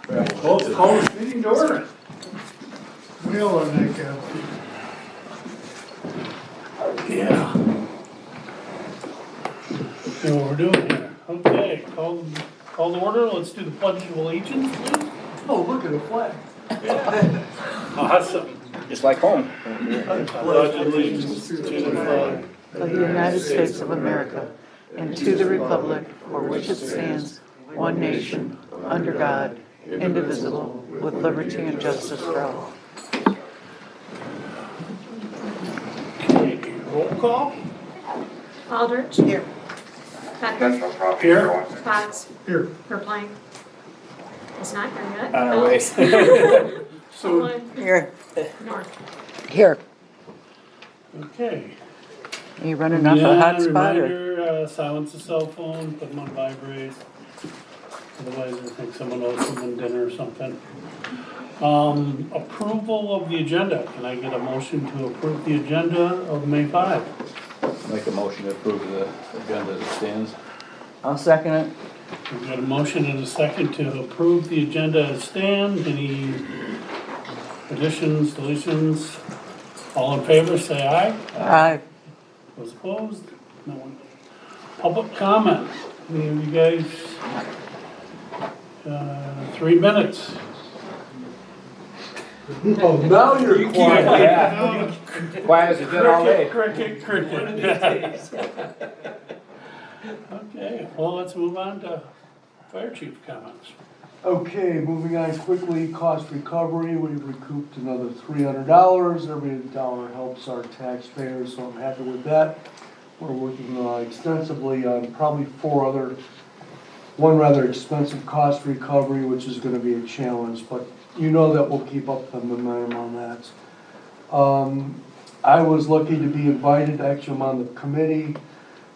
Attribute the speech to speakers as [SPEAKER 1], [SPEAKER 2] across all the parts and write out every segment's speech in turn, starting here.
[SPEAKER 1] Call this meeting to order.
[SPEAKER 2] We all want to make that.
[SPEAKER 1] Yeah. See what we're doing here. Okay, call the order. Let's do the pledge of allegiance, please.
[SPEAKER 2] Oh, look at the flag.
[SPEAKER 1] Awesome.
[SPEAKER 3] Just like home.
[SPEAKER 1] Pledge allegiance to the flag
[SPEAKER 4] of the United States of America, and to the republic for which it stands, one nation, under God, indivisible, with liberty and justice for all.
[SPEAKER 1] Okay, roll call.
[SPEAKER 5] Aldrich.
[SPEAKER 4] Here.
[SPEAKER 5] Becker.
[SPEAKER 1] Here.
[SPEAKER 5] Fox.
[SPEAKER 2] Here.
[SPEAKER 5] Purpline. It's not here yet.
[SPEAKER 3] On our way.
[SPEAKER 1] So,
[SPEAKER 5] Owen.
[SPEAKER 4] Here.
[SPEAKER 5] North.
[SPEAKER 4] Here.
[SPEAKER 1] okay.
[SPEAKER 4] Are you running off a hotspot or?
[SPEAKER 1] Reminder, silence the cell phone, put them on vibrate. Otherwise, I think someone owes someone dinner or something. Approval of the agenda. Can I get a motion to approve the agenda of May 5?
[SPEAKER 3] Make a motion to approve the agenda as it stands.
[SPEAKER 4] I'll second it.
[SPEAKER 1] We've got a motion and a second to approve the agenda as stand. Any additions, deletions? All in favor, say aye.
[SPEAKER 4] Aye.
[SPEAKER 1] Those opposed? No one. Public comment. Any of you guys? 3 minutes.
[SPEAKER 2] Oh, now you're quiet.
[SPEAKER 3] Yeah. Quiet as it's been all day.
[SPEAKER 1] Cricket. Okay, well, let's move on to fire chief comments.
[SPEAKER 2] Okay, moving on quickly, cost recovery, we've recouped another $300. Every dollar helps our taxpayers, so I'm happy with that. We're working extensively on probably one rather expensive cost recovery, which is gonna be a challenge, but you know that we'll keep up the momentum on that. I was lucky to be invited, actually I'm on the committee,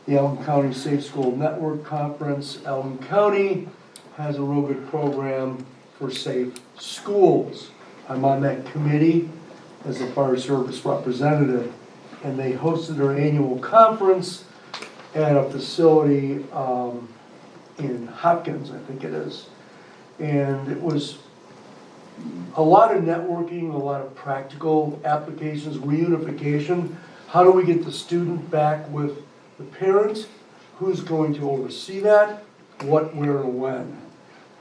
[SPEAKER 2] the Elgin County Safe School Network Conference. Elgin County has a real good program for safe schools. I'm on that committee as a fire service representative, and they hosted their annual conference at a facility in Hopkins, I think it is. And it was a lot of networking, a lot of practical applications, reunification. How do we get the student back with the parent? Who's going to oversee that? What, where, and when?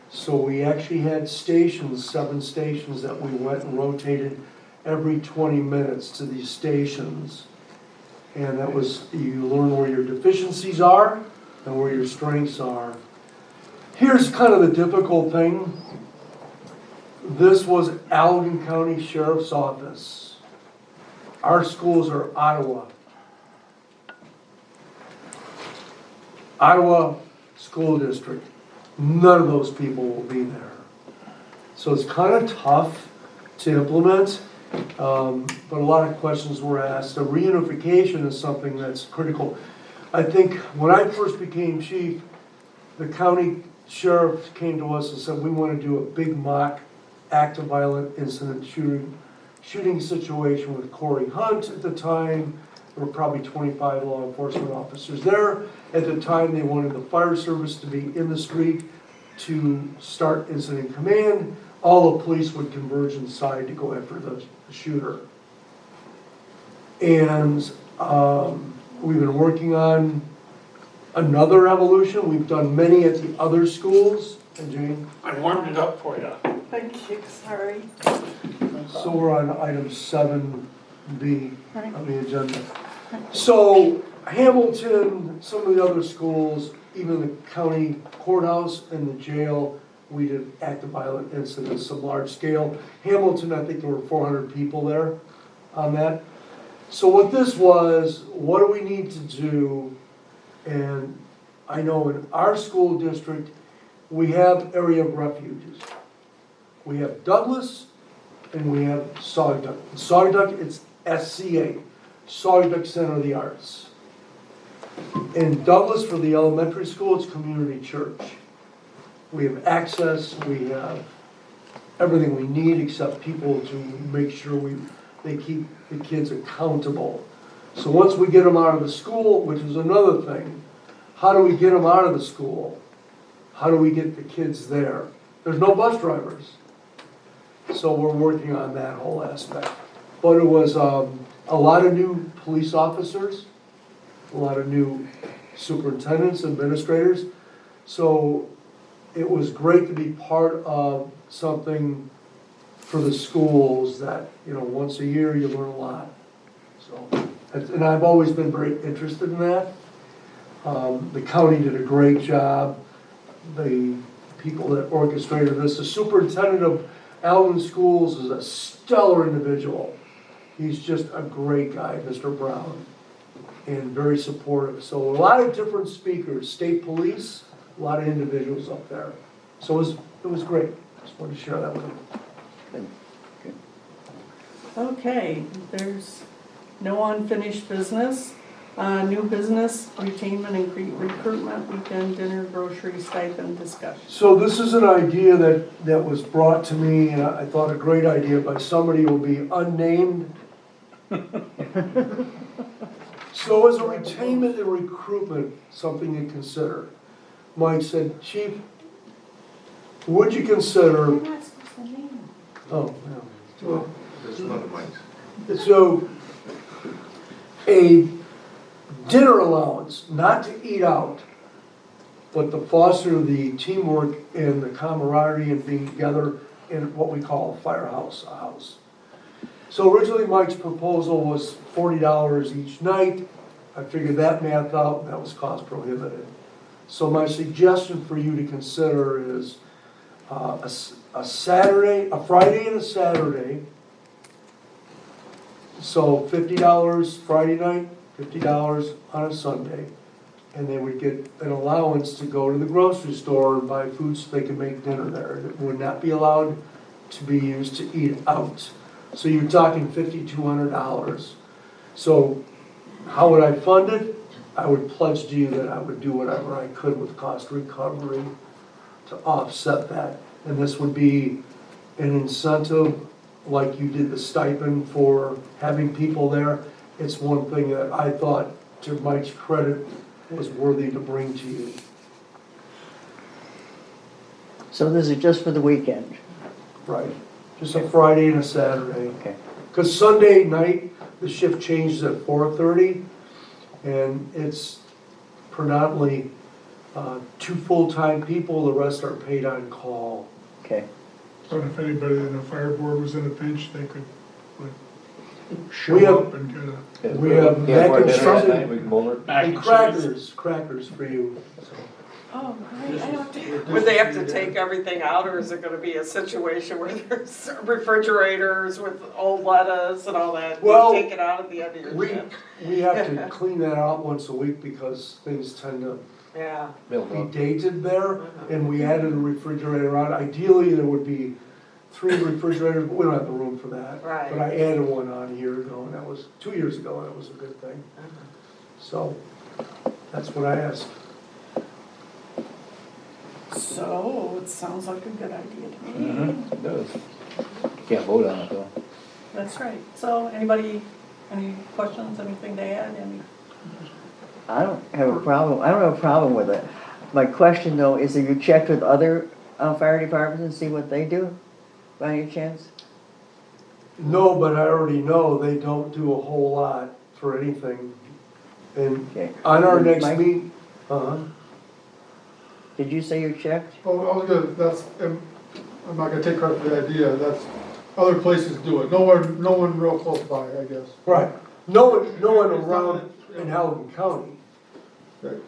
[SPEAKER 2] So we actually had stations, 7 stations that we went and rotated every 20 minutes to these stations. And that was, you learn where your deficiencies are and where your strengths are. Here's kind of the difficult thing. This was Elgin County Sheriff's Office. Our schools are Ottawa. Ottawa School District. None of those people will be there. So it's kind of tough to implement, but a lot of questions were asked. The reunification is something that's critical. I think when I first became chief, the county sheriff came to us and said, we want to do a big mock active violent incident shooting situation with Corey Hunt at the time. There were probably 25 law enforcement officers there. At the time, they wanted the fire service to be in the street to start incident command. All the police would converge inside to go after the shooter. And we've been working on another evolution. We've done many at the other schools. And Jane?
[SPEAKER 1] I warmed it up for you.
[SPEAKER 4] Thank you, sorry.
[SPEAKER 2] So we're on item 7B on the agenda. So Hamilton, some of the other schools, even the county courthouse and the jail, we did active violent incidents, some large scale. Hamilton, I think there were 400 people there on that. So what this was, what do we need to do? And I know in our school district, we have area of refuges. We have Douglas and we have Saugatuck. Saugatuck, it's SCA, Saugatuck Center of the Arts. In Douglas, for the elementary school, it's community church. We have access, we have everything we need except people to make sure they keep the kids accountable. So once we get them out of the school, which is another thing, how do we get them out of the school? How do we get the kids there? there's no bus drivers. So we're working on that whole aspect. But it was a lot of new police officers, a lot of new superintendents, administrators. So it was great to be part of something for the schools that, once a year you learn a lot. So, and I've always been very interested in that. The county did a great job. The people that orchestrated this, the superintendent of Allen Schools is a stellar individual. He's just a great guy, Mr. Brown, and very supportive. So a lot of different speakers, state police, a lot of individuals up there. So it was great. Just wanted to share that with you.
[SPEAKER 4] Okay, there's no unfinished business. New business, retainment and recruitment, weekend dinner, grocery stipend discussion.
[SPEAKER 2] So this is an idea that was brought to me, and I thought a great idea by somebody who will be unnamed. So as a retainment and recruitment, something to consider. Mike said, Chief, would you consider,
[SPEAKER 5] You're not supposed to name them.
[SPEAKER 2] oh, no.
[SPEAKER 6] There's another mic.
[SPEAKER 2] So, a dinner allowance, not to eat out, but to foster the teamwork and the camaraderie and being together in what we call a firehouse, a house. So originally Mike's proposal was $40 each night. I figured that math out, and that was cost prohibitive. So my suggestion for you to consider is a Friday and a Saturday. So $50 Friday night, $50 on a Sunday. And they would get an allowance to go to the grocery store and buy food so they could make dinner there. It would not be allowed to be used to eat out. So you're talking $5,200. So how would I fund it? I would pledge to you that I would do whatever I could with cost recovery to offset that. And this would be an incentive, like you did the stipend for having people there. It's one thing that I thought, to Mike's credit, was worthy to bring to you.
[SPEAKER 7] So this is just for the weekend?
[SPEAKER 2] Right. Just a Friday and a Saturday.
[SPEAKER 7] Okay.
[SPEAKER 2] Because Sunday night, the shift changes at 4:30, and it's predominantly 2 full-time people, the rest are paid on call.
[SPEAKER 7] Okay.
[SPEAKER 6] But if anybody in the fire board was in a pinch, they could like,
[SPEAKER 2] We
[SPEAKER 6] show
[SPEAKER 2] have-
[SPEAKER 6] up and kind of.
[SPEAKER 2] We have
[SPEAKER 3] Yeah,
[SPEAKER 2] mac
[SPEAKER 3] for
[SPEAKER 2] and
[SPEAKER 3] dinner that
[SPEAKER 2] cheese
[SPEAKER 3] night, we can bowl it.
[SPEAKER 1] Mac
[SPEAKER 2] and
[SPEAKER 1] and cheese.
[SPEAKER 2] crackers for you.
[SPEAKER 5] Oh, great, I don't do.
[SPEAKER 8] Would they have to take everything out, or is it gonna be a situation where there's refrigerators with old lettuce and all that?
[SPEAKER 2] Well,
[SPEAKER 8] You take it out at the end of your
[SPEAKER 2] We,
[SPEAKER 8] shift?
[SPEAKER 2] we have to clean that out once a week because things tend to
[SPEAKER 8] Yeah.
[SPEAKER 3] Build
[SPEAKER 2] be
[SPEAKER 3] up.
[SPEAKER 2] dated there, and we added a refrigerator on. Ideally, there would be 3 refrigerators, but we don't have the room for that.
[SPEAKER 8] Right.
[SPEAKER 2] But I added one on a year ago, and that was 2 years ago, and that was a good thing. So, that's what I asked.
[SPEAKER 4] So, it sounds like a good idea to me.
[SPEAKER 3] Mm-hmm, it does. Can't vote on it though.
[SPEAKER 4] That's right. So, anybody, any questions, anything to add, any?
[SPEAKER 7] I don't have a problem with it. My question though is, have you checked with other fire departments and see what they do, by any chance?
[SPEAKER 2] No, but I already know they don't do a whole lot for anything. And
[SPEAKER 7] Okay.
[SPEAKER 2] on our next
[SPEAKER 7] Mike?
[SPEAKER 2] meet,
[SPEAKER 7] Did you say you checked?
[SPEAKER 6] Oh, I was gonna, I'm not gonna take credit for the idea, other places do it, no one real close by, I guess.
[SPEAKER 2] right, no one around in Halligan County.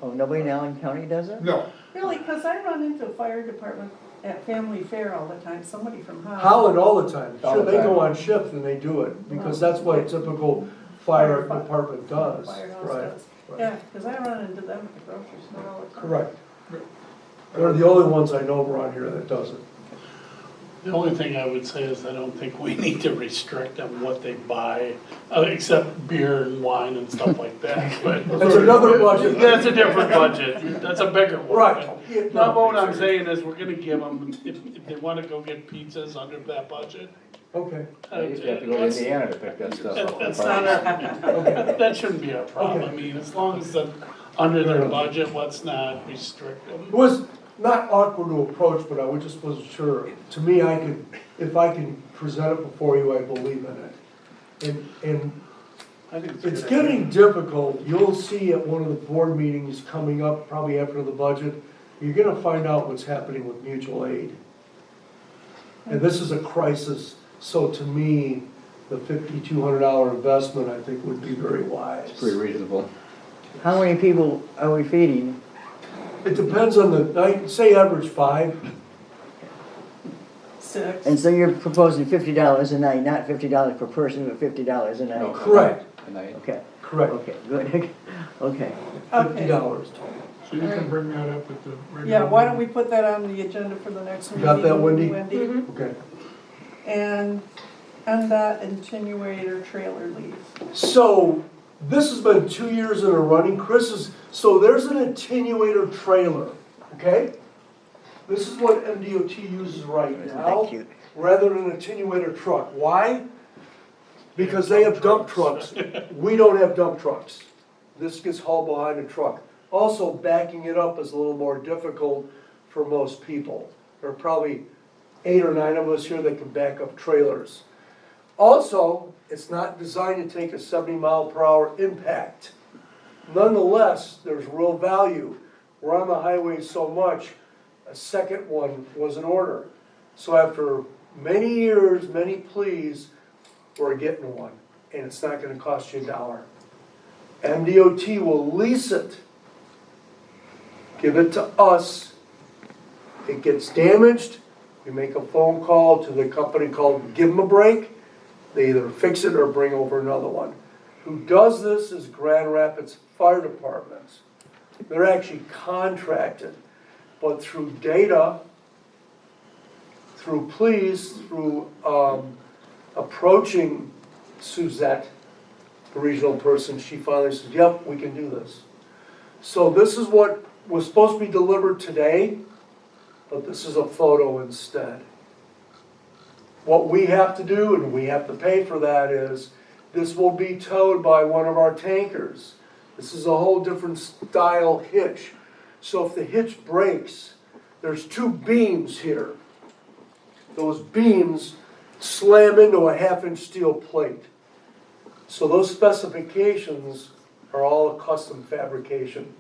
[SPEAKER 7] Oh, nobody in Allen County does it?
[SPEAKER 6] No,
[SPEAKER 4] Really, because I run into a fire department at Family Fair all the time, somebody from Holland.
[SPEAKER 2] Holland all the time,
[SPEAKER 3] All
[SPEAKER 2] sure,
[SPEAKER 3] the
[SPEAKER 2] they go
[SPEAKER 3] time.
[SPEAKER 2] on shift and they do it, because that's what a typical fire department does.
[SPEAKER 4] Firehouse
[SPEAKER 2] Right,
[SPEAKER 4] does.
[SPEAKER 2] right.
[SPEAKER 4] Yeah, because I run into them at the grocery store all the time.
[SPEAKER 2] Correct. They're the only ones I know around here that does it.
[SPEAKER 1] The only thing I would say is I don't think we need to restrict them what they buy, except beer and wine and stuff like that, but.
[SPEAKER 2] That's another budget.
[SPEAKER 1] That's a different budget, that's a bigger one.
[SPEAKER 2] Right.
[SPEAKER 1] Now, what I'm saying is, we're gonna give them, if they wanna go get pizzas under that budget.
[SPEAKER 2] Okay,
[SPEAKER 3] You used to have to go to Indiana to pick that stuff up.
[SPEAKER 1] That's not that shouldn't be a problem, I mean, as long as they're under their budget, let's not restrict them.
[SPEAKER 2] not awkward to approach, but I just wasn't sure. To me, if I can present it before you, I believe in it. And
[SPEAKER 1] I think
[SPEAKER 2] it's getting difficult. You'll see at one of the board meetings coming up, probably after the budget, you're gonna find out what's happening with mutual aid. And this is a crisis, so to me, the $5,200 investment, I think, would be very wise.
[SPEAKER 3] It's pretty reasonable.
[SPEAKER 7] How many people are we feeding?
[SPEAKER 2] It depends on I'd say average 5.
[SPEAKER 8] 6.
[SPEAKER 7] And so you're proposing $50 a night, not $50 per person, but $50 a
[SPEAKER 3] No.
[SPEAKER 7] night?
[SPEAKER 2] Correct,
[SPEAKER 3] A night.
[SPEAKER 7] Okay,
[SPEAKER 2] correct.
[SPEAKER 7] okay, good, okay.
[SPEAKER 8] Okay.
[SPEAKER 2] $50 total.
[SPEAKER 6] So you can bring that up at the regular.
[SPEAKER 9] Yeah, why don't we put that on the agenda for the next
[SPEAKER 2] You
[SPEAKER 9] meeting?
[SPEAKER 2] got that, Wendy? Okay.
[SPEAKER 9] And MDOT attenuator trailer lease.
[SPEAKER 2] So, this has been 2 years in a running. So there's an attenuator trailer, okay? This is what MDOT uses right
[SPEAKER 7] Isn't
[SPEAKER 2] now,
[SPEAKER 7] that cute?
[SPEAKER 2] rather than an attenuator truck. Why? Because they have dump trucks. We don't have dump trucks. This gets hauled behind a truck. Also, backing it up is a little more difficult for most people. There are probably 8 or 9 of us here that can back up trailers. Also, it's not designed to take a 70-mile-per-hour impact. Nonetheless, there's real value. We're on the highway so much, a second one was in order. So after many years, many pleas, we're getting one, and it's not gonna cost you $1. MDOT will lease it, give it to us. It gets damaged, you make a phone call to the company called Give 'em a Break. They either fix it or bring over another one. Who does this is Grand Rapids Fire Department. They're actually contracted, but through data, through pleas, through approaching Suzette, the regional person, she finally said, yep, we can do this. So this is what was supposed to be delivered today, but this is a photo instead. What we have to do, and we have to pay for that, is this will be towed by one of our tankers. This is a whole different style hitch. So if the hitch breaks, there's 2 beams here. Those beams slam into a 1/2-inch steel plate. So those specifications are all a custom fabrication.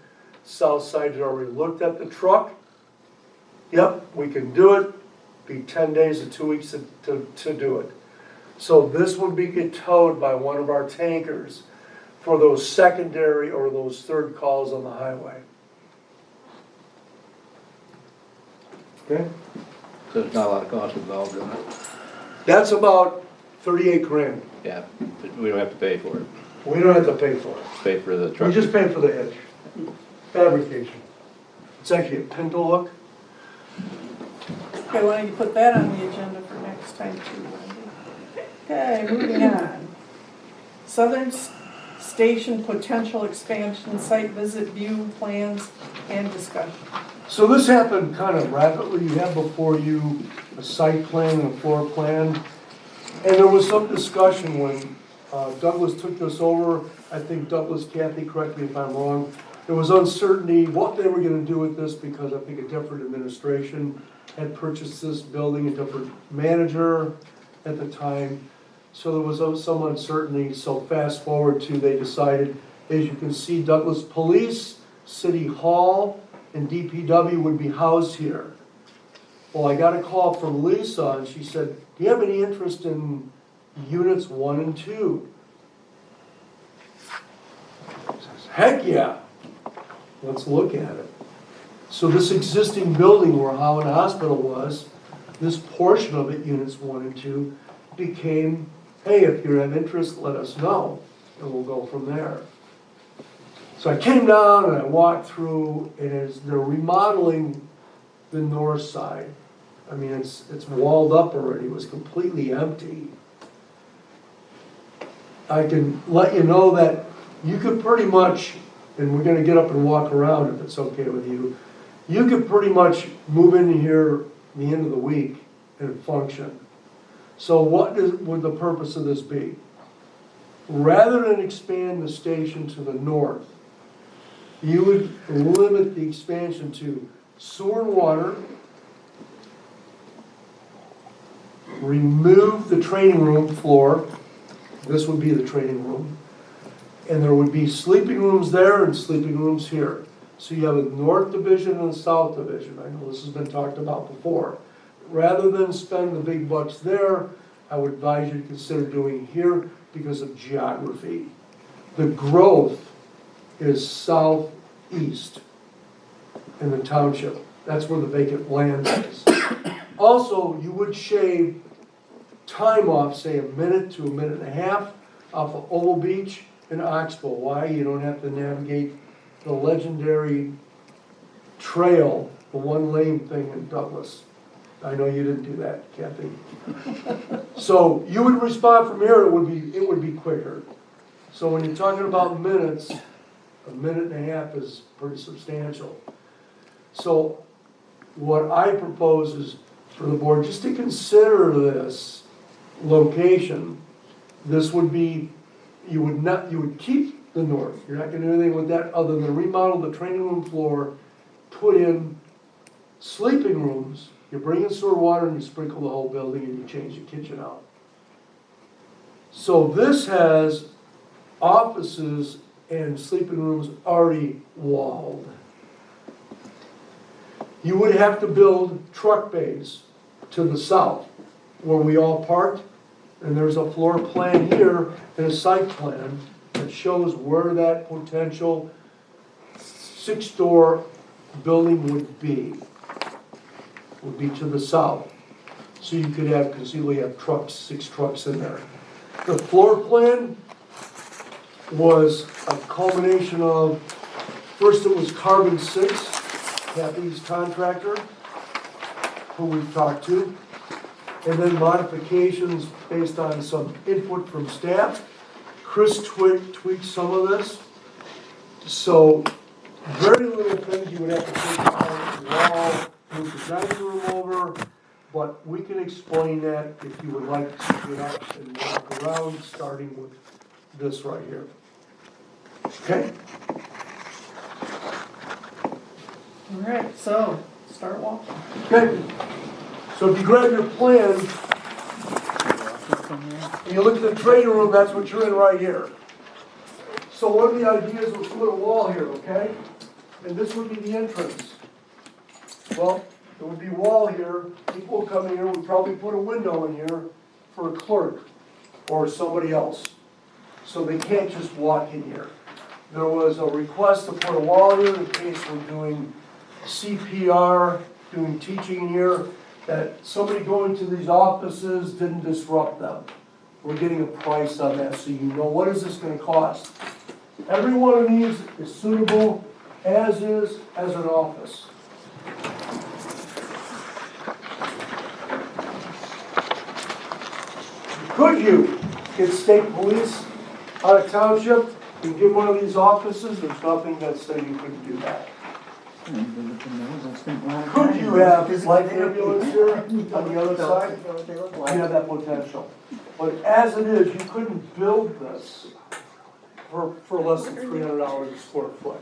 [SPEAKER 2] Southside's already looked at the truck. Yep, we can do it. Be 10 days to 2 weeks to do it. So this would be get towed by one of our tankers for those secondary or those third calls on the highway. Okay?
[SPEAKER 3] So there's not a lot of cost involved in it.
[SPEAKER 2] That's about 38 grand.
[SPEAKER 3] Yeah, but we don't have to pay for it.
[SPEAKER 2] We don't have to pay for it.
[SPEAKER 3] Pay for the
[SPEAKER 2] We
[SPEAKER 3] truck.
[SPEAKER 2] just pay for the hitch. Fabrication. It's actually a pinto look.
[SPEAKER 9] Okay, why don't you put that on the agenda for next time too, Wendy? Okay, moving on. Southern Station potential expansion, site visit, view, plans, and discussion.
[SPEAKER 2] So this happened kind of rapidly. You have before you a site plan and a floor plan. And there was some discussion when Douglas took this over. I think Douglas, Kathy, correct me if I'm wrong. There was uncertainty what they were gonna do with this because I think a different administration had purchased this building, a different manager at the time. So there was some uncertainty. So fast forward to they decided, as you can see, Douglas Police, City Hall, and DPW would be housed here. Well, I got a call from Lisa and she said, do you have any interest in units 1 and 2? I says, heck yeah, let's look at it. So this existing building where Howard Hospital was, this portion of it, units 1 and 2, became, hey, if you have interest, let us know, and we'll go from there. So I came down and I walked through, and they're remodeling the north side. I mean, it's walled up already, it was completely empty. I can let you know that you could pretty much, and we're gonna get up and walk around if it's okay with you, you could pretty much move in here the end of the week and function. So what would the purpose of this be? Rather than expand the station to the north, you would limit the expansion to sewer and water, remove the training room floor, this would be the training room, and there would be sleeping rooms there and sleeping rooms here. So you have a north division and a south division. I know this has been talked about before. Rather than spend the big bucks there, I would advise you to consider doing here because of geography. The growth is southeast in the township. That's where the vacant land is. Also, you would shave time off, say a minute to a minute and a half off of Oval Beach and Oxbow. Why? You don't have to navigate the legendary trail, the one lane thing in Douglas. I know you didn't do that, Kathy. So you would respond from here, it would be quicker. So when you're talking about minutes, a minute and a half is pretty substantial. So what I propose is for the board just to consider this location. This would be, you would keep the north. You're not gonna do anything with that other than remodel the training room floor, put in sleeping rooms. You bring in sewer water and you sprinkle the whole building and you change the kitchen out. So this has offices and sleeping rooms already walled. You would have to build truck bays to the south where we all parked. And there's a floor plan here and a site plan that shows where that potential 6-door building would be to the south. So you could have, conceivably have trucks, 6 trucks in there. The floor plan was a culmination of, first it was Carbon 6, Kathy's contractor, who we've talked to, and then modifications based on some input from staff. Chris tweaked some of this. So very little things you would have to take out the wall, move the dining room over, but we can explain that if you would like to get up and walk around, starting with this right here. Okay?
[SPEAKER 9] All right, so start walking.
[SPEAKER 2] Okay. So if you grab your plan, and you look at the training room, that's what you're in right here. So one of the ideas was to put a wall here, okay? And this would be the entrance. Well, there would be a wall here, people come in here, we'd probably put a window in here for a clerk or somebody else. So they can't just walk in here. There was a request to put a wall here in case we're doing CPR, doing teaching here, that somebody going to these offices didn't disrupt them. We're getting a price on that so you know what is this going to cost. Every one of these is suitable as an office. Could you get state police out of township and get one of these offices? There's nothing that says you couldn't do that. Could you have light ambulance here on the other side? You have that potential. But as it is, you couldn't build this for less than $300 a square foot.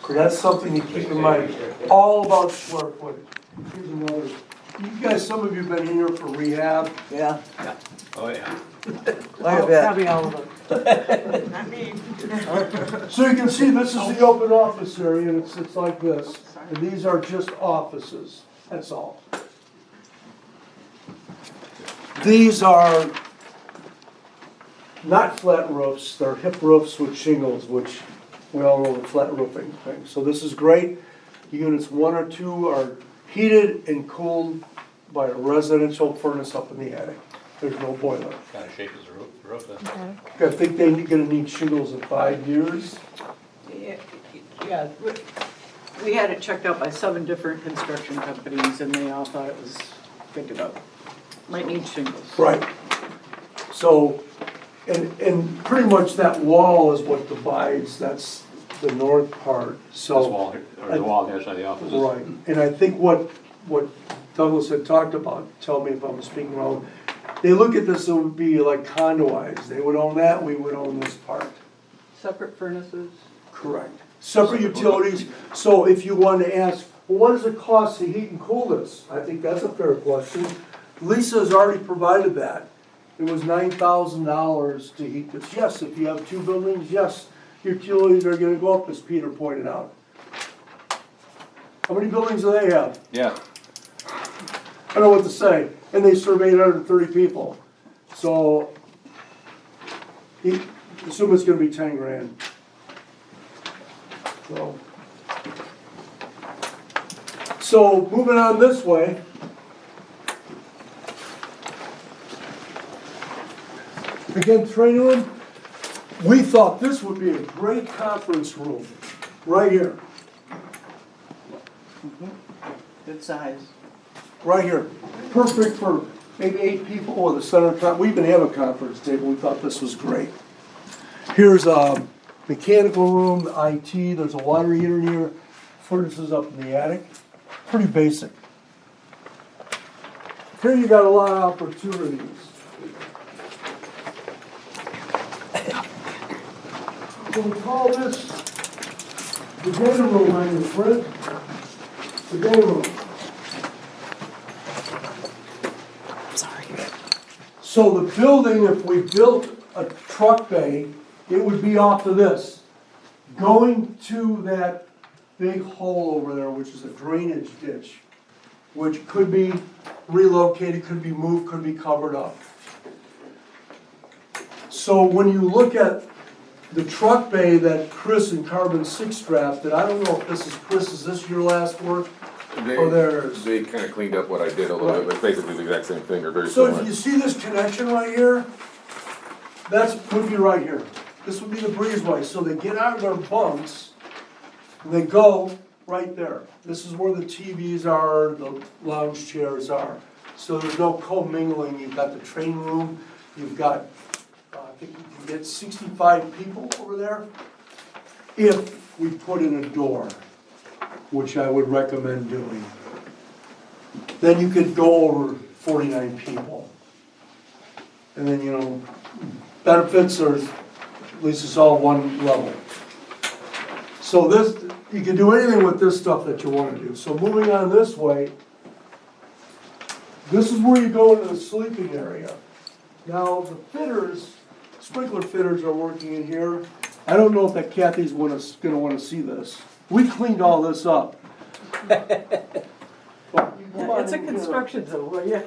[SPEAKER 2] So that's something to keep in mind. All about square footage. Here's another. You guys, some of you have been in here for rehab.
[SPEAKER 7] Yeah.
[SPEAKER 3] Oh, yeah.
[SPEAKER 7] I bet.
[SPEAKER 4] Probably all of them.
[SPEAKER 8] Not me.
[SPEAKER 2] So you can see this is the open office area, and it's like this. And these are just offices, that's all. These are not flat roofs, they're hip roofs with shingles, which we all know the flat roofing thing. So this is great. Units 1 or 2 are heated and cooled by a residential furnace up in the attic. There's no boiler.
[SPEAKER 3] What kind of shape is the roof then?
[SPEAKER 2] I think they're gonna need shingles in 5 years.
[SPEAKER 4] Yeah, we had it checked out by 7 different construction companies and they all thought it was good to go. Might need shingles.
[SPEAKER 2] Right. So, and pretty much that wall is what divides, that's the north part, so.
[SPEAKER 3] This wall, or the wall on the other side of the offices?
[SPEAKER 2] Right, and I think what Douglas had talked about, tell me if I'm speaking wrong, they look at this, it would be like condo-wise, they would own that, we would own this part.
[SPEAKER 4] Separate furnaces.
[SPEAKER 2] Correct. Separate utilities, so if you wanted to ask, well, what does it cost to heat and cool this? I think that's a fair question. Lisa's already provided that. It was $9,000 to heat this. Yes, if you have two buildings, yes, your utilities are gonna go up, as Peter pointed out. How many buildings do they have?
[SPEAKER 3] Yeah.
[SPEAKER 2] I don't know what to say. And they serve 830 people. So, assume it's gonna be 10 grand. So moving on this way. Again, training room, we thought this would be a great conference room, right here,
[SPEAKER 7] Good size.
[SPEAKER 2] right here. Perfect for maybe 8 people with a center, we even have a conference table, we thought this was great. Here's a mechanical room, IT, there's a water heater in here, furnaces up in the attic, pretty basic. Here you got a lot of opportunities. So we call this the data room on your print. The data room.
[SPEAKER 4] Sorry.
[SPEAKER 2] So the building, if we built a truck bay, it would be off of this. Going to that big hole over there, which is a drainage ditch, which could be relocated, could be moved, could be covered up. So when you look at the truck bay that Chris and Carbon 6 drafted, I don't know if this is Chris, is this your last work? Or theirs?
[SPEAKER 10] They kind of cleaned up what I did a little bit, but basically the exact same thing, or very
[SPEAKER 2] So
[SPEAKER 10] similar.
[SPEAKER 2] if you see this connection right here, that's, would be right here. This would be the breezeway, so they get out of their bunks, and they go right there. This is where the TVs are, the lounge chairs are. So there's no commingling, you've got the train room, you've got, I think you can get 65 people over there, if we put in a door, which I would recommend doing. Then you could go over 49 people. And then, you know, benefits are, at least it's all one level. So this, you can do anything with this stuff that you want to do. So moving on this way, this is where you go into the sleeping area. Now, the fitters, sprinkler fitters are working in here. I don't know if that Kathy's gonna want to see this. We cleaned all this up. But you come on
[SPEAKER 9] It's a
[SPEAKER 2] in here.
[SPEAKER 9] construction zone, well, yeah.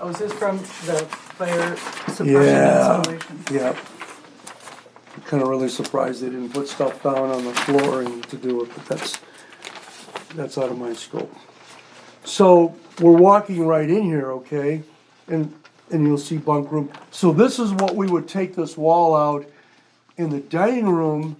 [SPEAKER 9] Oh, is this from the fire suppression
[SPEAKER 2] Yeah.
[SPEAKER 9] installation?
[SPEAKER 2] Yeah. I'm kind of really surprised they didn't put stuff down on the flooring to do it, but that's out of my scope. So we're walking right in here, okay, and you'll see bunk room. So this is what we would take this wall out. In the dining room,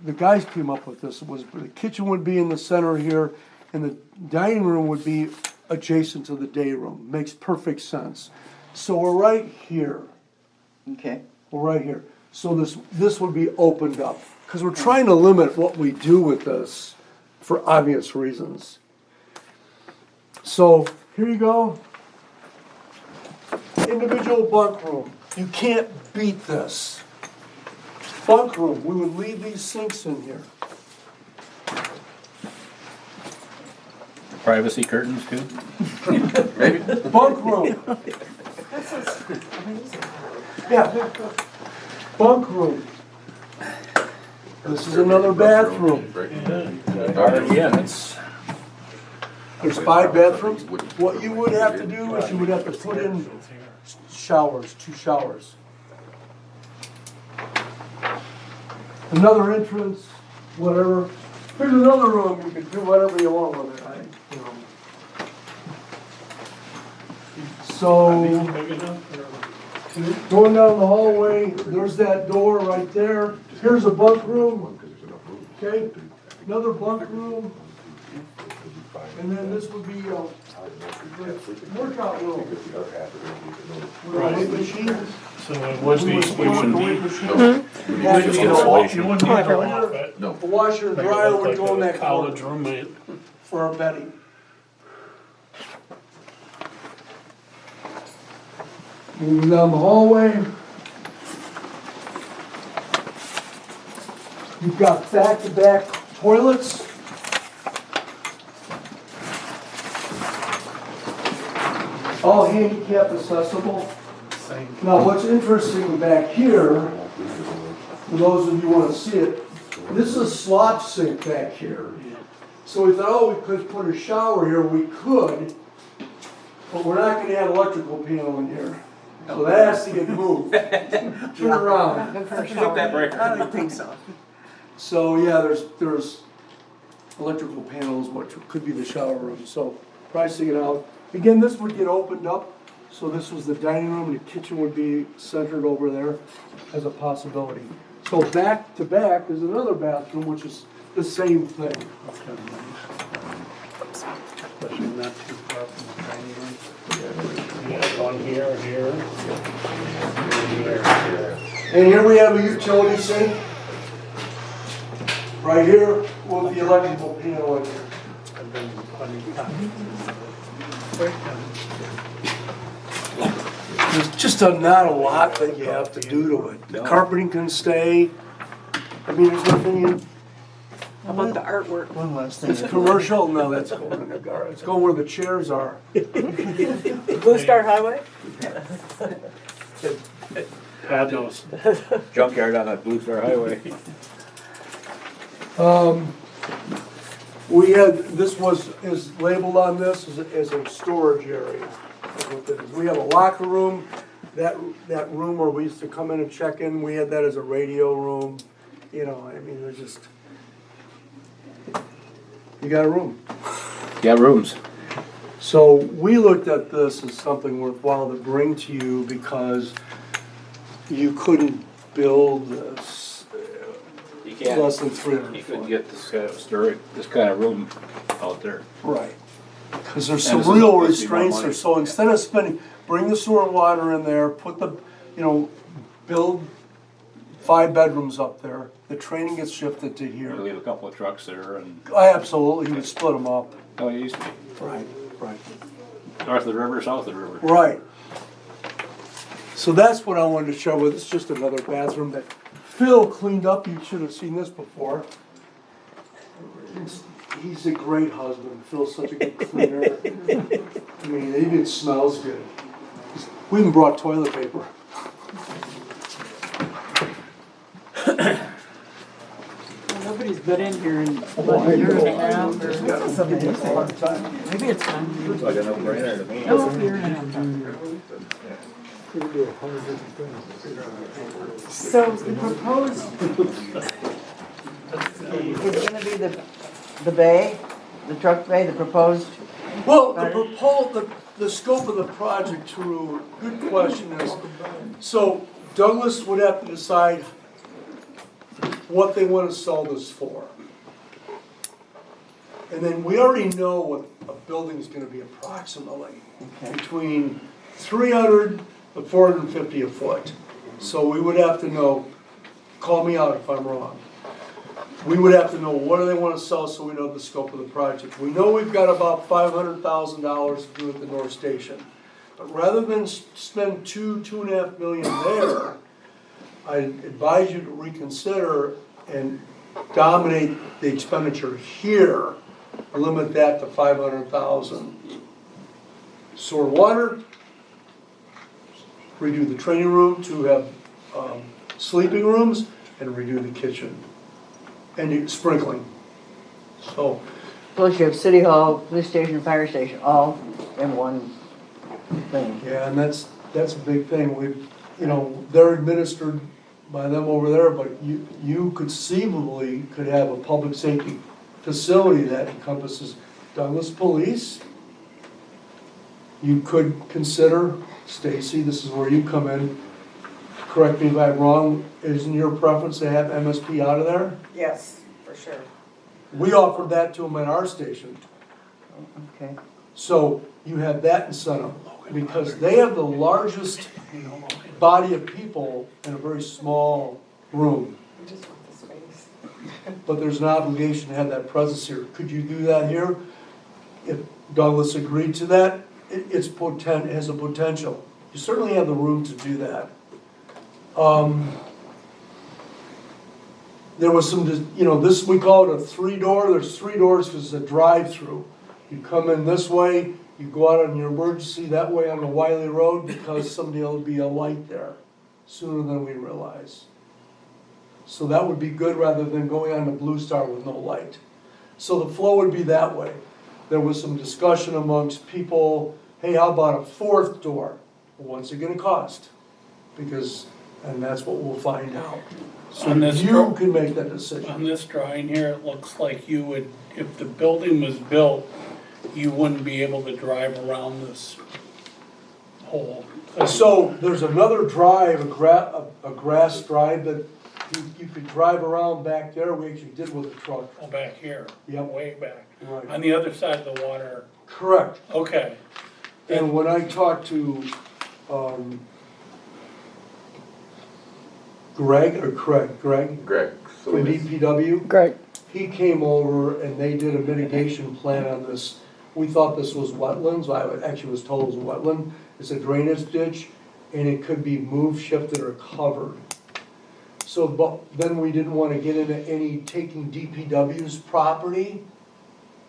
[SPEAKER 2] the guys came up with this. It was the kitchen would be in the center here, and the dining room would be adjacent to the day room. Makes perfect sense. So we're right here.
[SPEAKER 7] Okay.
[SPEAKER 2] We're right here. So this would be opened up, because we're trying to limit what we do with this for obvious reasons. So here you go. Individual bunk room. You can't beat this. Bunk room, we would leave these sinks in here.
[SPEAKER 3] Privacy curtains too?
[SPEAKER 10] Maybe.
[SPEAKER 2] Bunk room.
[SPEAKER 9] This is amazing.
[SPEAKER 2] Yeah. Bunk room. This is another bathroom.
[SPEAKER 3] Yeah, that's.
[SPEAKER 2] There's 5 bathrooms. What you would have to do is you would have to put in showers, 2 showers. Another entrance, whatever. Here's another room, you can do whatever you want with it, you know. So,
[SPEAKER 1] Big enough or?
[SPEAKER 2] going down the hallway, there's that door right there. Here's a bunk room, okay? Another bunk room. And then this would be a workout room. With a weight machine.
[SPEAKER 1] So it would be,
[SPEAKER 2] We
[SPEAKER 1] you wouldn't
[SPEAKER 2] weight
[SPEAKER 1] need,
[SPEAKER 2] machine.
[SPEAKER 1] you wouldn't need to off it.
[SPEAKER 10] No.
[SPEAKER 2] The washer and
[SPEAKER 1] Make it
[SPEAKER 2] dryer
[SPEAKER 1] look
[SPEAKER 2] would
[SPEAKER 1] like
[SPEAKER 2] go in
[SPEAKER 1] a
[SPEAKER 2] that
[SPEAKER 1] college
[SPEAKER 2] corner
[SPEAKER 1] roommate.
[SPEAKER 2] for our bedding. Moving down the hallway. You've got back-to-back toilets. All handicap accessible. Now, what's interesting back here, for those of you who want to see it, this is a slop sink back here. So we thought, oh, we could put a shower here, we could, but we're not gonna have electrical panel in here. So that has to get moved. Turn around.
[SPEAKER 3] Flip that breaker.
[SPEAKER 4] I don't think so.
[SPEAKER 2] So, yeah, there's electrical panels, which could be the shower room, so pricing it out. Again, this would get opened up, so this was the dining room, and the kitchen would be centered over there as a possibility. So back to back is another bathroom, which is the same thing.
[SPEAKER 1] That's kind of nice. Especially not too far from the dining room. Yeah, one here, here. Here.
[SPEAKER 2] And here we have a utility sink. Right here with the electrical panel in here.
[SPEAKER 1] I've been plenty of times.
[SPEAKER 2] There's just not a lot that you have to do to it. The carpeting can stay. I mean, there's nothing in,
[SPEAKER 8] How about the artwork?
[SPEAKER 7] One last
[SPEAKER 2] it's
[SPEAKER 7] thing.
[SPEAKER 2] commercial, no, that's going in the garage. It's going where the chairs are.
[SPEAKER 8] Blue Star Highway?
[SPEAKER 1] Fabulous.
[SPEAKER 3] Junkyard on that Blue Star Highway.
[SPEAKER 2] We had, is labeled on this as a storage area. That's what it is. We have a locker room, that room where we used to come in and check in, we had that as a radio room. You know, I mean, there's just, you got a room.
[SPEAKER 3] Got rooms.
[SPEAKER 2] So we looked at this as something worthwhile to bring to you because you couldn't build this
[SPEAKER 3] You can't,
[SPEAKER 2] less than 300
[SPEAKER 3] you couldn't
[SPEAKER 2] foot.
[SPEAKER 3] get this kind of room out there.
[SPEAKER 2] Right. Because there's
[SPEAKER 3] And
[SPEAKER 2] some
[SPEAKER 3] it's
[SPEAKER 2] real
[SPEAKER 3] supposed to be more
[SPEAKER 2] restraints
[SPEAKER 3] money.
[SPEAKER 2] there. So instead of spending, bring the sewer and water in there, put the, build 5 bedrooms up there. The training gets shifted to
[SPEAKER 3] You
[SPEAKER 2] here.
[SPEAKER 3] leave a couple of trucks there and,
[SPEAKER 2] Absolutely, you would split them up.
[SPEAKER 3] oh, you used to be.
[SPEAKER 2] Right, right.
[SPEAKER 3] North of the river, south of the river.
[SPEAKER 2] Right. So that's what I wanted to show with. It's just another bathroom that Phil cleaned up. You should have seen this before. He's a great husband. Phil's such a good cleaner. I mean, it even smells good. We even brought toilet paper.
[SPEAKER 4] Nobody's been in here in about a year and a half or something. Maybe it's time.
[SPEAKER 3] Looks like a no-brainer to me.
[SPEAKER 4] No, a year and a half. So the proposed is gonna be the bay, the truck bay, the proposed,
[SPEAKER 2] Well, the scope of the project, Drew, good question is, so Douglas would have to decide what they want to sell this for. And then we already know what a building's gonna be approximately, between 300 to 450 a foot. So we would have to know, call me out if I'm wrong. We would have to know what do they want to sell so we know the scope of the project. We know we've got about $500,000 to do at the North Station. But rather than spend $2.5 million there, I advise you to reconsider and dominate the expenditure here, limit that to 500,000. Sewer and water, redo the training room to have sleeping rooms, and redo the kitchen. And sprinkling. So,
[SPEAKER 7] plus you have city hall, police station, fire station, all in one thing.
[SPEAKER 2] yeah, and that's a big thing. They're administered by them over there, but you conceivably could have a public safety facility that encompasses Douglas Police. You could consider, Stacy, this is where you come in, correct me if I'm wrong, isn't your preference to have MSP out of there?
[SPEAKER 8] Yes, for sure.
[SPEAKER 2] We offered that to them at our station.
[SPEAKER 7] Okay.
[SPEAKER 2] So you have that incentive, because they have the largest body of people in a very small room.
[SPEAKER 8] We just want the space.
[SPEAKER 2] But there's an obligation to have that presence here. Could you do that here? If Douglas agreed to that, it has a potential. you certainly have the room to do that. There was some, this, we call it a 3-door, there's 3 doors because it's a drive-through. You come in this way, you go out on your emergency that way on the Wiley Road because someday there'll be a light there sooner than we realize. So that would be good rather than going on to Blue Star with no light. So the flow would be that way. There was some discussion amongst people, hey, how about a 4th door? Well, what's it gonna cost? And that's what we'll find out. So
[SPEAKER 1] On this
[SPEAKER 2] you can make that
[SPEAKER 1] On
[SPEAKER 2] decision.
[SPEAKER 1] this drawing here, it looks like you would, if the building was built, you wouldn't be able to drive around this whole thing.
[SPEAKER 2] So there's another drive, a grass drive that you could drive around back there. We actually did with a truck.
[SPEAKER 1] Oh, back here,
[SPEAKER 2] Yep.
[SPEAKER 1] way back,
[SPEAKER 2] Right.
[SPEAKER 1] on the other side of the water,
[SPEAKER 2] Correct.
[SPEAKER 1] okay.
[SPEAKER 2] And when I talked to, Greg
[SPEAKER 10] Greg, so
[SPEAKER 2] from
[SPEAKER 10] it's-
[SPEAKER 2] DPW,
[SPEAKER 4] Great.
[SPEAKER 2] he came over and they did a mitigation plan on this. We thought this was wetlands, I actually was told it was a wetland. It's a drainage ditch and it could be moved, shifted, or covered. So, but then we didn't want to get into any taking DPW's property,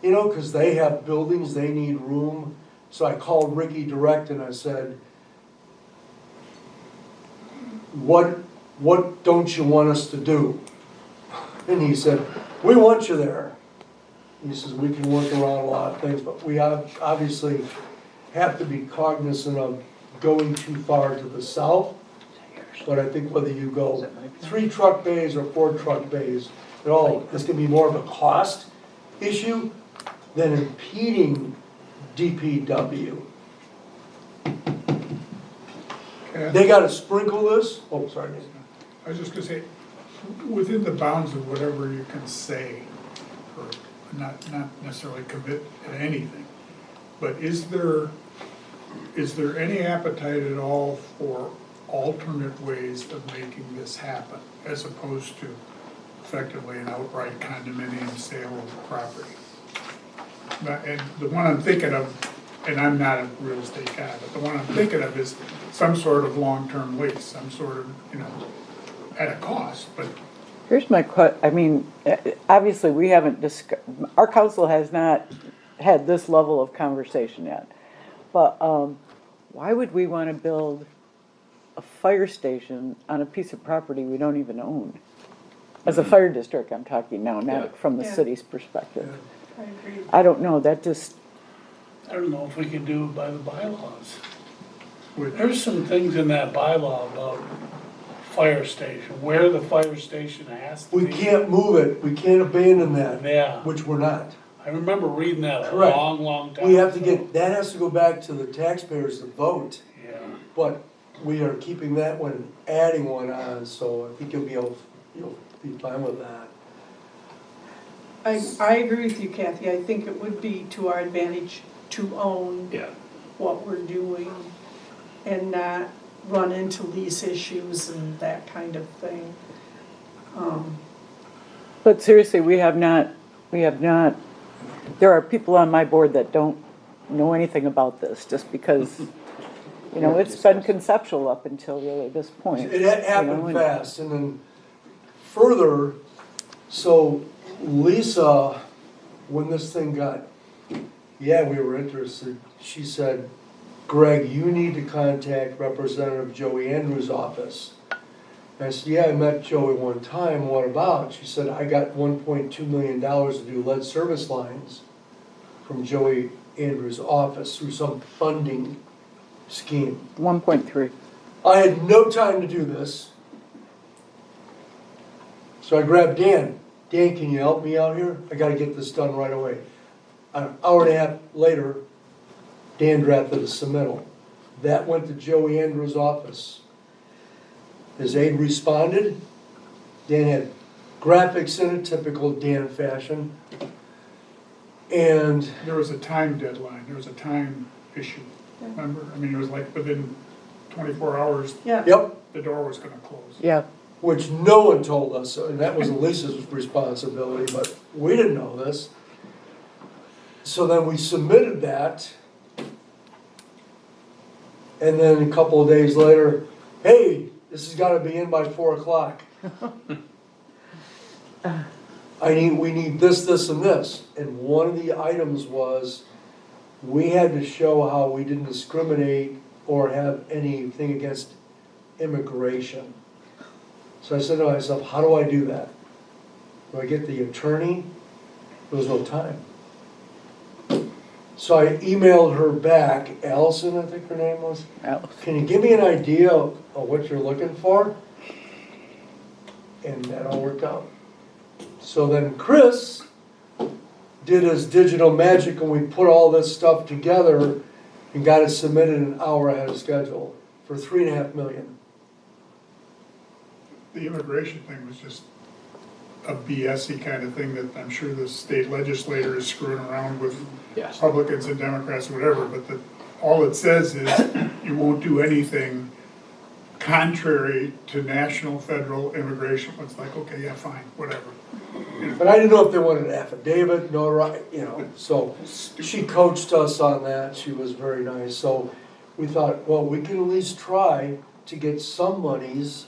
[SPEAKER 2] because they have buildings, they need room. So I called Ricky direct and I said, what don't you want us to do? And he said, we want you there. He says, we can work around a lot of things, but we obviously have to be cognizant of going too far to the south. But I think whether you go 3 truck bays or 4 truck bays, it's gonna be more of a cost issue than impeding DPW. They gotta sprinkle this, oh, sorry.
[SPEAKER 11] I was just gonna say, within the bounds of whatever you can say, or not necessarily commit to anything, but is there any appetite at all for alternate ways of making this happen, as opposed to effectively an outright condominium sale of property? And the one I'm thinking of, and I'm not a real estate guy, but the one I'm thinking of is some sort of long-term lease, some sort of, at a cost, but
[SPEAKER 4] Here's my obviously, we haven't our council has not had this level of conversation yet. But why would we want to build a fire station on a piece of property we don't even own? As a fire district, I'm talking now, not from the
[SPEAKER 9] Yeah.
[SPEAKER 4] city's perspective.
[SPEAKER 9] I agree.
[SPEAKER 4] I don't know, that just,
[SPEAKER 1] I don't know if we can do it by the bylaws.
[SPEAKER 11] with,
[SPEAKER 1] There's some things in that bylaw about fire station, where the fire station has to be.
[SPEAKER 2] We can't move it, we can't abandon that,
[SPEAKER 1] Yeah,
[SPEAKER 2] which we're not.
[SPEAKER 1] I remember reading that a
[SPEAKER 2] Correct.
[SPEAKER 1] long time
[SPEAKER 2] We have to
[SPEAKER 1] ago.
[SPEAKER 2] that has to go back to the taxpayers to vote,
[SPEAKER 1] Yeah,
[SPEAKER 2] but we are keeping that one, adding one on, so I think you'll be fine with that.
[SPEAKER 9] I agree with you, Kathy. I think it would be to our advantage to own
[SPEAKER 1] yeah.
[SPEAKER 9] what we're doing and not run into lease issues and that kind of thing.
[SPEAKER 4] but seriously, we have not, there are people on my board that don't know anything about this, just because, it's been conceptual up until really this point.
[SPEAKER 2] It happened
[SPEAKER 4] and-
[SPEAKER 2] fast, and then further, so Lisa, when this thing we were interested, she said, Greg, you need to contact Representative Joey Andrews' office. And I said, yeah, I met Joey one time, what about? She said, I got $1.2 million to do lead service lines from Joey Andrews' office through some funding scheme.
[SPEAKER 4] 1.3.
[SPEAKER 2] I had no time to do this. So I grabbed Dan. Dan, can you help me out here? I gotta get this done right away. An hour and a half later, Dan drafted a submittal. That went to Joey Andrews' office. His aide responded. Dan had graphics in it, typical Dan fashion. And
[SPEAKER 11] there was a time deadline, there was a time issue, remember? I mean, it was like within 24 hours,
[SPEAKER 9] Yeah.
[SPEAKER 2] yep,
[SPEAKER 11] the door was gonna close.
[SPEAKER 4] Yeah,
[SPEAKER 2] which no one told us, and that was Lisa's responsibility, but we didn't know this. So then we submitted that. And then a couple of days later, hey, this has gotta be in by 4 o'clock. We need this, this, and this. And one of the items was, we had to show how we didn't discriminate or have anything against immigration. So I said to myself, how do I do that? Do I get the attorney? There was no time. So I emailed her back, Allison, I think her name was.
[SPEAKER 4] Alice.
[SPEAKER 2] Can you give me an idea of what you're looking for? And that all worked out. So then Chris did his digital magic and we put all this stuff together and got it submitted an hour ahead of schedule for $3.5 million.
[SPEAKER 11] The immigration thing was just a BS-y kind of thing that I'm sure the state legislator is screwing around with
[SPEAKER 3] Yes.
[SPEAKER 11] Republicans and Democrats or whatever, but all it says is you won't do anything contrary to national, federal immigration. It's like, okay, yeah, fine, whatever.
[SPEAKER 2] But I didn't know if they wanted an affidavit, so she coached us on that. She was very nice. So we thought, well, we can at least try to get some monies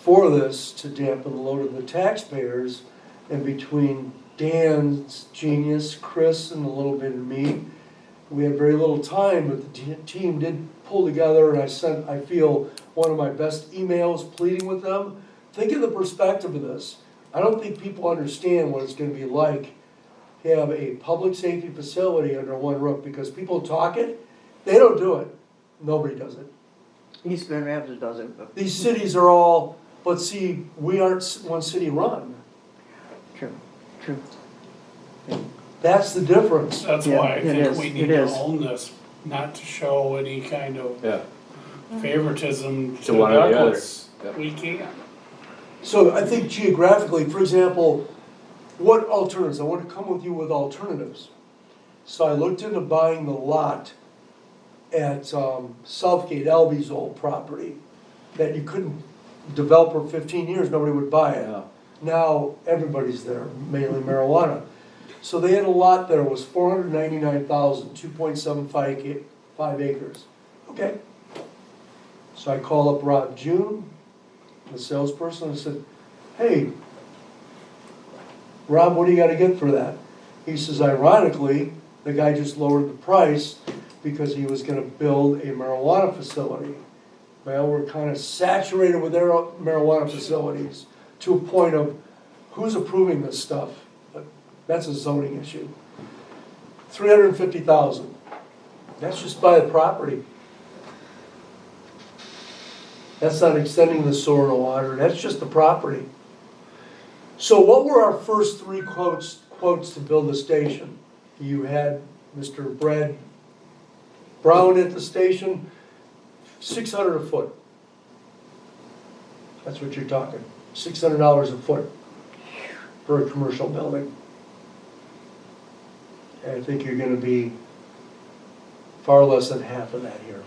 [SPEAKER 2] for this to dampen the load of the taxpayers. And between Dan's genius, Chris, and a little bit of me, we had very little time, but the team did pull together, and I feel, one of my best emails pleading with them. Think of the perspective of this. I don't think people understand what it's gonna be like to have a public safety facility under one roof, because people talk it, they don't do it. Nobody does it.
[SPEAKER 7] East Grand Rapids does it, but
[SPEAKER 2] These cities are all, but see, we aren't one city run.
[SPEAKER 7] true, true.
[SPEAKER 2] That's the difference.
[SPEAKER 1] That's
[SPEAKER 7] Yeah,
[SPEAKER 1] why I
[SPEAKER 7] it
[SPEAKER 1] think
[SPEAKER 7] is,
[SPEAKER 1] we
[SPEAKER 7] it
[SPEAKER 1] need to
[SPEAKER 7] is.
[SPEAKER 1] own this, not to show any kind of
[SPEAKER 3] Yeah.
[SPEAKER 1] favoritism
[SPEAKER 3] To
[SPEAKER 1] to
[SPEAKER 3] one or the other.
[SPEAKER 1] Douglas.
[SPEAKER 3] Yep.
[SPEAKER 1] We can't.
[SPEAKER 2] So I think geographically, for example, what alternatives? I want to come with you with alternatives. So I looked into buying the lot at Southgate, Alby's old property, that you couldn't develop for 15 years, nobody would buy it.
[SPEAKER 3] Yeah.
[SPEAKER 2] Now everybody's there, mainly marijuana. So they had a lot there, it was 499,000, 2.75 acres. Okay. So I call up Rob June, the salesperson, and said, hey, Rob, what do you gotta get for that? He says, ironically, the guy just lowered the price because he was gonna build a marijuana facility. Well, we're kind of saturated with their marijuana facilities to a point of who's approving this stuff? That's a zoning issue. 350,000. That's just by the property. That's not extending the sewer and water, that's just the property. So what were our first three quotes to build the station? You had Mr. Brad Brown at the station, 600 a foot. That's what you're talking, $600 a foot for a commercial building. And I think you're gonna be far less than half of that here.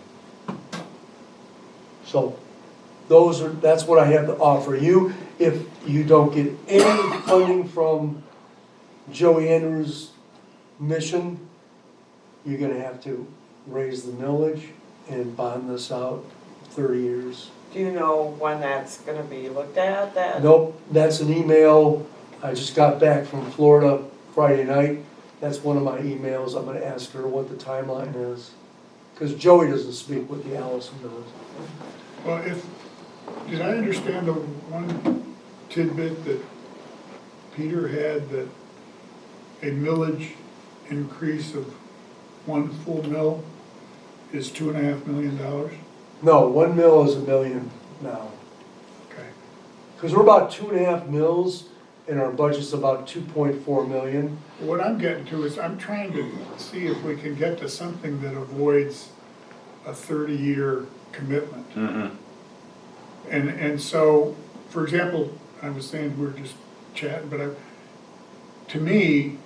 [SPEAKER 2] So that's what I have to offer you. If you don't get any funding from Joey Andrews' mission, you're gonna have to raise the millage and bond this out 30 years.
[SPEAKER 8] Do you know when that's gonna be looked at, that?
[SPEAKER 2] Nope, that's an email. I just got back from Florida Friday night. That's one of my emails. I'm gonna ask her what the timeline is. Because Joey doesn't speak with the Allison does.
[SPEAKER 11] Well, did I understand the one tidbit that Peter had, that a millage increase of 1 full mill is $2.5 million?
[SPEAKER 2] No, 1 mil is $1 million now.
[SPEAKER 11] Okay.
[SPEAKER 2] Because we're about 2.5 mils and our budget's about 2.4 million.
[SPEAKER 11] What I'm getting to is I'm trying to see if we can get to something that avoids a 30-year commitment.
[SPEAKER 3] Mm-hmm.
[SPEAKER 11] And so, for example, I was saying, we were just chatting, but to me,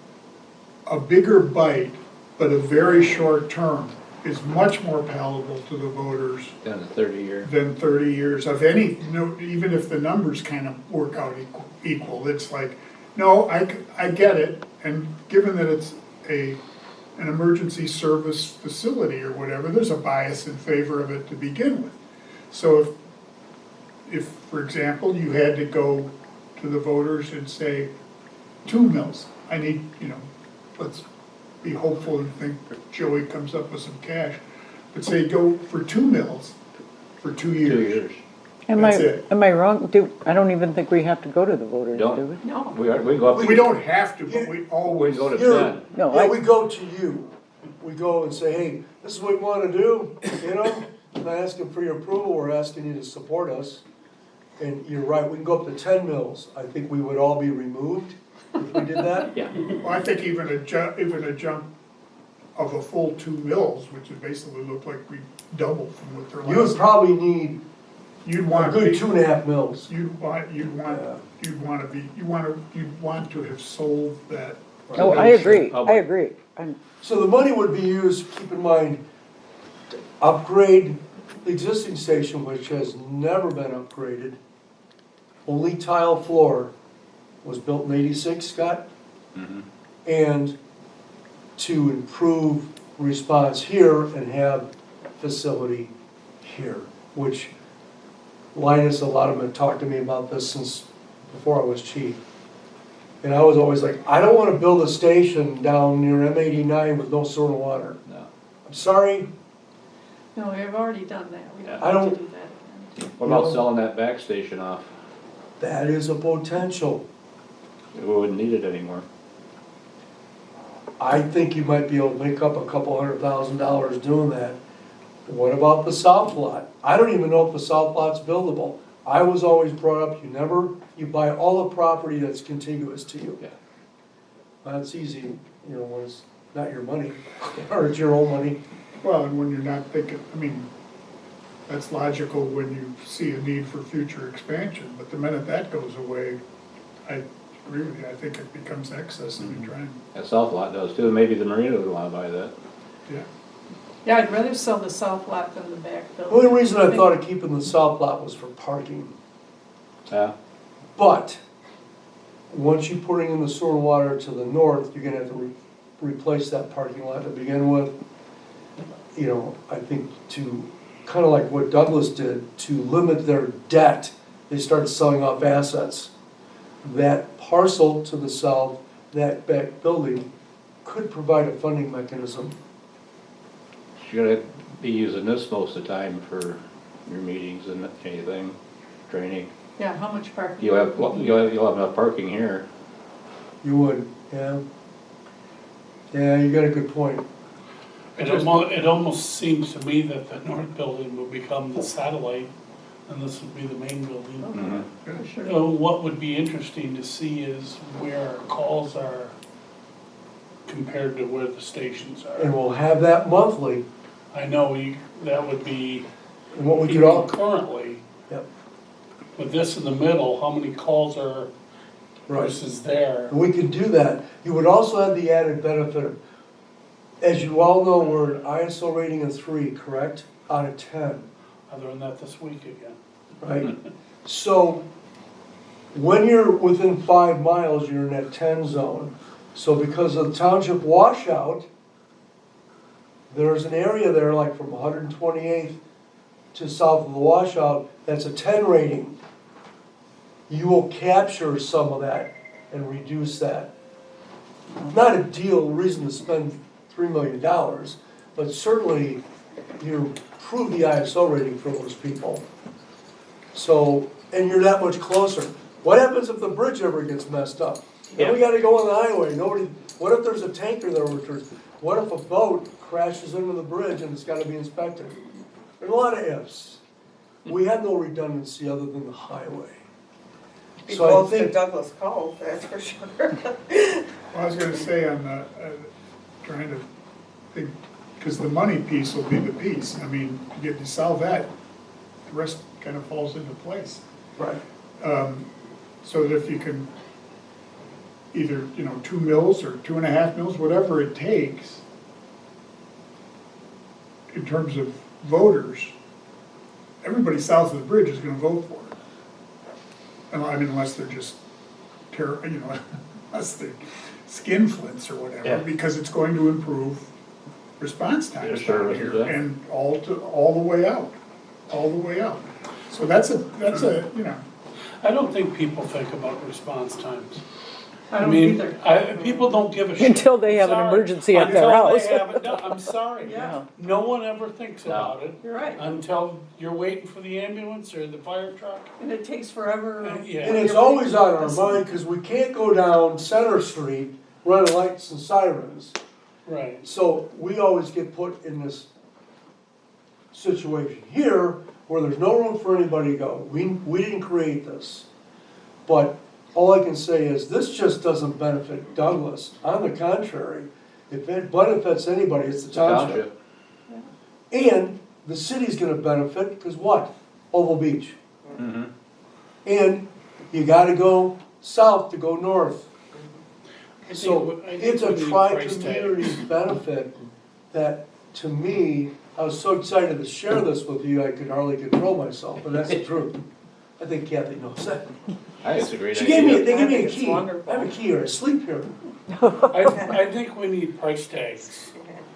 [SPEAKER 11] a bigger bite, but a very short term, is much more palatable to the voters
[SPEAKER 3] Down to 30 years.
[SPEAKER 11] than 30 years of any, even if the numbers kind of work out equal. It's like, no, I get it, and given that it's a an emergency service facility or whatever, there's a bias in favor of it to begin with. So if, for example, you had to go to the voters and say, 2 mills, I need, let's be hopeful and think that Joey comes up with some cash, but say go for 2 mills for 2 years.
[SPEAKER 3] 2 years.
[SPEAKER 11] That's it.
[SPEAKER 4] Am I wrong? I don't even think we have to go to the voters, do
[SPEAKER 3] Don't.
[SPEAKER 4] we?
[SPEAKER 5] No.
[SPEAKER 3] We go up.
[SPEAKER 11] We don't have to, but we
[SPEAKER 3] We
[SPEAKER 11] always.
[SPEAKER 3] go to
[SPEAKER 2] You-
[SPEAKER 3] 10.
[SPEAKER 4] No,
[SPEAKER 2] Yeah, we go to you. We go and say, hey, this is what we wanna do, We're not asking for your approval, we're asking you to support us. And you're right, we can go up to 10 mills. I think we would all be removed if we did that.
[SPEAKER 3] Yeah.
[SPEAKER 11] Well, I think even a jump of a full 2 mills, which would basically look like we doubled from what they're
[SPEAKER 2] You would
[SPEAKER 11] last.
[SPEAKER 2] probably need
[SPEAKER 11] You'd
[SPEAKER 2] a
[SPEAKER 11] want to
[SPEAKER 2] good
[SPEAKER 11] be,
[SPEAKER 2] 2.5 mills.
[SPEAKER 11] you'd want to have sold that.
[SPEAKER 4] No, I agree, I agree.
[SPEAKER 2] So the money would be used, keep in mind, to upgrade the existing station, which has never been upgraded. Only tile floor was built in '86, Scott. And to improve response here and have facility here, which Linus, a lot of them have talked to me about this since before I was chief. And I was always like, I don't wanna build a station down near M89 with no sewer and water.
[SPEAKER 3] No.
[SPEAKER 2] I'm sorry,
[SPEAKER 5] No, we've already done that. We don't
[SPEAKER 2] I
[SPEAKER 5] have to
[SPEAKER 2] don't-
[SPEAKER 5] do that again.
[SPEAKER 3] What about selling that back station off?
[SPEAKER 2] that is a potential.
[SPEAKER 3] We wouldn't need it anymore.
[SPEAKER 2] I think you might be able to make up a couple $100,000 doing that. What about the south lot? I don't even know if the south lot's buildable. I was always brought up, you buy all the property that's contiguous to you.
[SPEAKER 3] Yeah.
[SPEAKER 2] That's easy, when it's not your money, or it's your own money.
[SPEAKER 11] Well, and when you're not thinking, that's logical when you see a need for future expansion, but the minute that goes away, I agree with you, I think it becomes excess and you're trying,
[SPEAKER 3] That south lot does too. Maybe the marina would wanna buy that.
[SPEAKER 11] yeah.
[SPEAKER 5] Yeah, I'd rather sell the south lot than the back
[SPEAKER 2] The
[SPEAKER 5] building.
[SPEAKER 2] only reason I thought of keeping the south lot was for parking.
[SPEAKER 3] Yeah.
[SPEAKER 2] But, once you putting in the sewer and water to the north, you're gonna have to replace that parking lot to begin with. I think to, kinda like what Douglas did, to limit their debt, they started selling off assets. That parcel to the south, that back building, could provide a funding mechanism.
[SPEAKER 3] You're gonna be using this most of the time for your meetings and anything, training.
[SPEAKER 5] Yeah, how much parking?
[SPEAKER 3] You'll have enough parking here.
[SPEAKER 2] You would, yeah. Yeah, you got a good point.
[SPEAKER 1] It almost seems to me that the north building will become the satellite, and this would be the main building.
[SPEAKER 5] For sure.
[SPEAKER 1] What would be interesting to see is where our calls are compared to where the stations
[SPEAKER 2] And
[SPEAKER 1] are.
[SPEAKER 2] we'll have that monthly,
[SPEAKER 1] I know that would be,
[SPEAKER 2] and what we could all,
[SPEAKER 1] currently,
[SPEAKER 2] yep,
[SPEAKER 1] with this in the middle, how many calls are
[SPEAKER 2] right.
[SPEAKER 1] versus there?
[SPEAKER 2] And we could do that. You would also have the added benefit of, as you all know, we're an ISO rating of 3, correct? Out of 10,
[SPEAKER 1] I learned that this week again.
[SPEAKER 2] right? So, when you're within 5 miles, you're in that 10 zone. So because of the township washout, there's an area there like from 128th to south of the washout, that's a 10 rating. You will capture some of that and reduce that. Not a deal, reason to spend $3 million, but certainly you improve the ISO rating for those people. So, and you're that much closer. What happens if the bridge ever gets messed up? Then we gotta go on the highway, what if there's a tanker there, what if a boat crashes into the bridge and it's gotta be inspected? There's a lot of ifs. We have no redundancy other than the highway.
[SPEAKER 8] Be
[SPEAKER 2] So I
[SPEAKER 8] close to
[SPEAKER 2] think,
[SPEAKER 8] Douglas Cove, that's for sure.
[SPEAKER 11] Well, I was gonna say on the, trying to think, because the money piece will be the piece. You get to solve that, the rest kind of falls into place.
[SPEAKER 2] right,
[SPEAKER 11] So that if you can either, 2 mills or 2.5 mills, whatever it takes, in terms of voters, everybody south of the bridge is gonna vote for it. And unless they're just unless they skinflints or
[SPEAKER 3] Yeah.
[SPEAKER 11] whatever, because it's going to improve response times down
[SPEAKER 3] services,
[SPEAKER 11] here,
[SPEAKER 3] yeah.
[SPEAKER 11] and all the way out, all the way out. So that's a, you know,
[SPEAKER 1] I don't think people think about response times.
[SPEAKER 5] I don't
[SPEAKER 1] mean,
[SPEAKER 5] either.
[SPEAKER 1] people don't give a shit.
[SPEAKER 4] Until they have an
[SPEAKER 1] Sorry.
[SPEAKER 4] emergency at their
[SPEAKER 1] Until they
[SPEAKER 4] house.
[SPEAKER 1] have it done. I'm sorry.
[SPEAKER 5] Yeah.
[SPEAKER 1] No one ever thinks
[SPEAKER 3] No.
[SPEAKER 1] about it
[SPEAKER 5] You're right,
[SPEAKER 1] until you're waiting for the ambulance or the fire truck.
[SPEAKER 5] and it takes forever.
[SPEAKER 1] Yeah.
[SPEAKER 2] And it's always on our mind, because we can't go down Center Street running lights and sirens.
[SPEAKER 1] Right.
[SPEAKER 2] So we always get put in this situation here where there's no room for anybody to go. We didn't create this. But all I can say is this just doesn't benefit Douglas. On the contrary, if it benefits anybody, it's the township. And the city's gonna benefit, because what? Oval Beach.
[SPEAKER 3] Mhm.
[SPEAKER 2] And you gotta go south to go north. So
[SPEAKER 1] I think
[SPEAKER 2] it's a
[SPEAKER 1] we need price tags.
[SPEAKER 2] tri-community benefit that, to me, I was so excited to share this with you, I could hardly control myself, but that's the truth. I think Kathy knows that.
[SPEAKER 3] I think it's a great
[SPEAKER 2] She gave me,
[SPEAKER 3] idea.
[SPEAKER 2] they gave me
[SPEAKER 8] I
[SPEAKER 2] a
[SPEAKER 8] think it's
[SPEAKER 2] key.
[SPEAKER 8] wonderful.
[SPEAKER 2] I have a key here, I sleep here.
[SPEAKER 1] I think we need price tags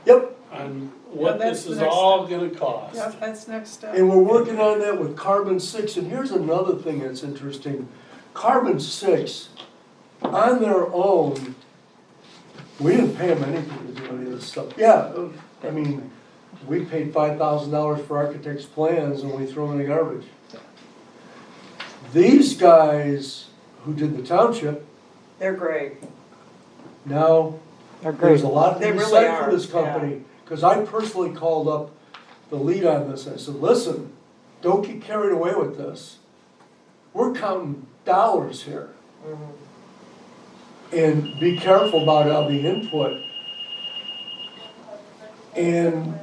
[SPEAKER 2] Yep,
[SPEAKER 1] on what
[SPEAKER 5] Yeah, that's
[SPEAKER 1] this
[SPEAKER 5] the
[SPEAKER 1] is
[SPEAKER 5] next
[SPEAKER 1] all gonna cost.
[SPEAKER 5] Yeah, that's next step.
[SPEAKER 2] and we're working on that with Carbon-6, and here's another thing that's interesting. Carbon-6, on their own, we didn't pay them anything to do any of this stuff. Yeah, I mean, we paid $5,000 for architect's plans and we threw them in the garbage. These guys who did the township,
[SPEAKER 8] They're great.
[SPEAKER 2] now,
[SPEAKER 4] They're
[SPEAKER 2] there's
[SPEAKER 4] great.
[SPEAKER 2] a lot to
[SPEAKER 8] They
[SPEAKER 2] be
[SPEAKER 8] really
[SPEAKER 2] said for
[SPEAKER 8] are,
[SPEAKER 2] this company. Because I personally called up the lead on this, I said, listen, don't get carried away with this. We're counting dollars here. And be careful about all the input. And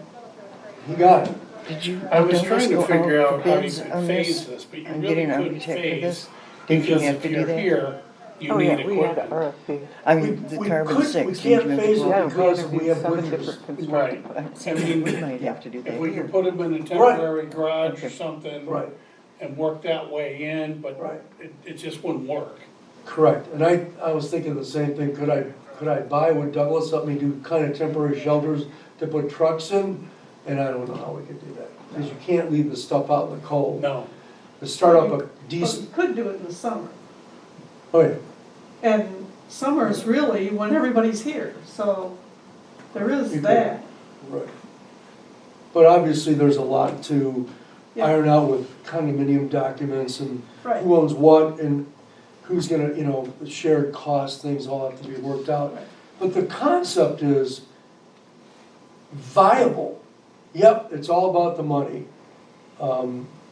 [SPEAKER 2] he got it.
[SPEAKER 7] Did you?
[SPEAKER 1] I was
[SPEAKER 7] Douglas
[SPEAKER 1] trying to
[SPEAKER 7] go
[SPEAKER 1] figure
[SPEAKER 7] for
[SPEAKER 1] out how you
[SPEAKER 7] bids
[SPEAKER 1] could
[SPEAKER 7] on
[SPEAKER 1] phase this, but you
[SPEAKER 7] On
[SPEAKER 1] really
[SPEAKER 7] getting an
[SPEAKER 1] couldn't
[SPEAKER 7] architect for
[SPEAKER 1] phase.
[SPEAKER 7] this? Did you
[SPEAKER 1] Because
[SPEAKER 7] have
[SPEAKER 1] if
[SPEAKER 7] to do
[SPEAKER 1] you're
[SPEAKER 7] that?
[SPEAKER 1] here, you
[SPEAKER 4] Oh,
[SPEAKER 1] need
[SPEAKER 4] yeah, we had
[SPEAKER 1] equipment.
[SPEAKER 4] an RFP.
[SPEAKER 7] I
[SPEAKER 2] We-
[SPEAKER 7] mean, the
[SPEAKER 2] we
[SPEAKER 7] carbon
[SPEAKER 2] could-
[SPEAKER 7] six.
[SPEAKER 2] we
[SPEAKER 7] did
[SPEAKER 2] can't
[SPEAKER 7] you have to
[SPEAKER 2] phase
[SPEAKER 7] go-
[SPEAKER 2] it.
[SPEAKER 4] Yeah,
[SPEAKER 2] because
[SPEAKER 4] interviewed
[SPEAKER 2] we have
[SPEAKER 4] 7
[SPEAKER 2] bridges.
[SPEAKER 4] different construction
[SPEAKER 1] Right.
[SPEAKER 4] companies.
[SPEAKER 1] I mean,
[SPEAKER 7] We might have to do that
[SPEAKER 1] If we
[SPEAKER 7] here.
[SPEAKER 1] could put them in a temporary garage or something.
[SPEAKER 2] Right.
[SPEAKER 1] And work that way in, but
[SPEAKER 2] Right.
[SPEAKER 1] it just wouldn't work.
[SPEAKER 2] Correct, and I was thinking the same thing, could I buy with Douglas, let me do kind of temporary shelters to put trucks in? And I don't know how we could do that, because you can't leave the stuff out in the cold.
[SPEAKER 1] No.
[SPEAKER 2] To start up a
[SPEAKER 5] But
[SPEAKER 2] decent,
[SPEAKER 5] you could do it in the summer.
[SPEAKER 2] oh yeah,
[SPEAKER 5] And summer is really when everybody's here, so there is
[SPEAKER 2] You could.
[SPEAKER 5] that.
[SPEAKER 2] right. But obviously, there's a lot to
[SPEAKER 5] Yeah.
[SPEAKER 2] iron out with condominium documents and
[SPEAKER 5] Right.
[SPEAKER 2] who owns what and who's gonna, the shared cost, things all have to be worked out.
[SPEAKER 5] Right.
[SPEAKER 2] But the concept is viable. Yep, it's all about the money.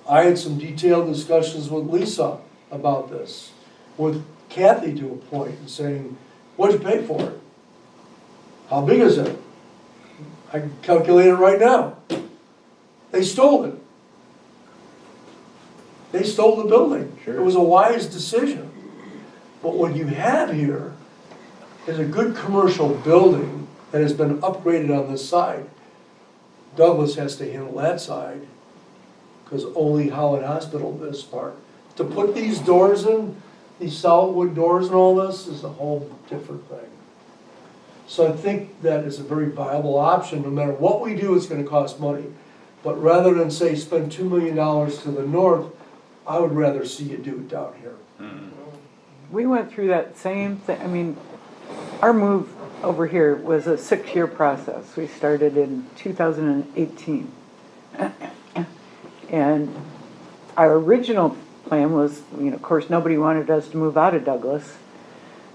[SPEAKER 2] I had some detailed discussions with Lisa about this, with Kathy to a point, and saying, what'd you pay for it? How big is it? I can calculate it right now. They stole it. They stole the building.
[SPEAKER 3] Sure.
[SPEAKER 2] It was a wise decision. But what you have here is a good commercial building that has been upgraded on this side. Douglas has to handle that side, because only Howard Hospital does this part. To put these doors in, these solid wood doors and all this, is a whole different thing. So I think that is a very viable option, no matter what we do, it's gonna cost money. But rather than say spend $2 million to the north, I would rather see you do it down here.
[SPEAKER 4] We went through that same thing, I mean, our move over here was a 6-year process. We started in 2018. And our original plan was, of course, nobody wanted us to move out of Douglas.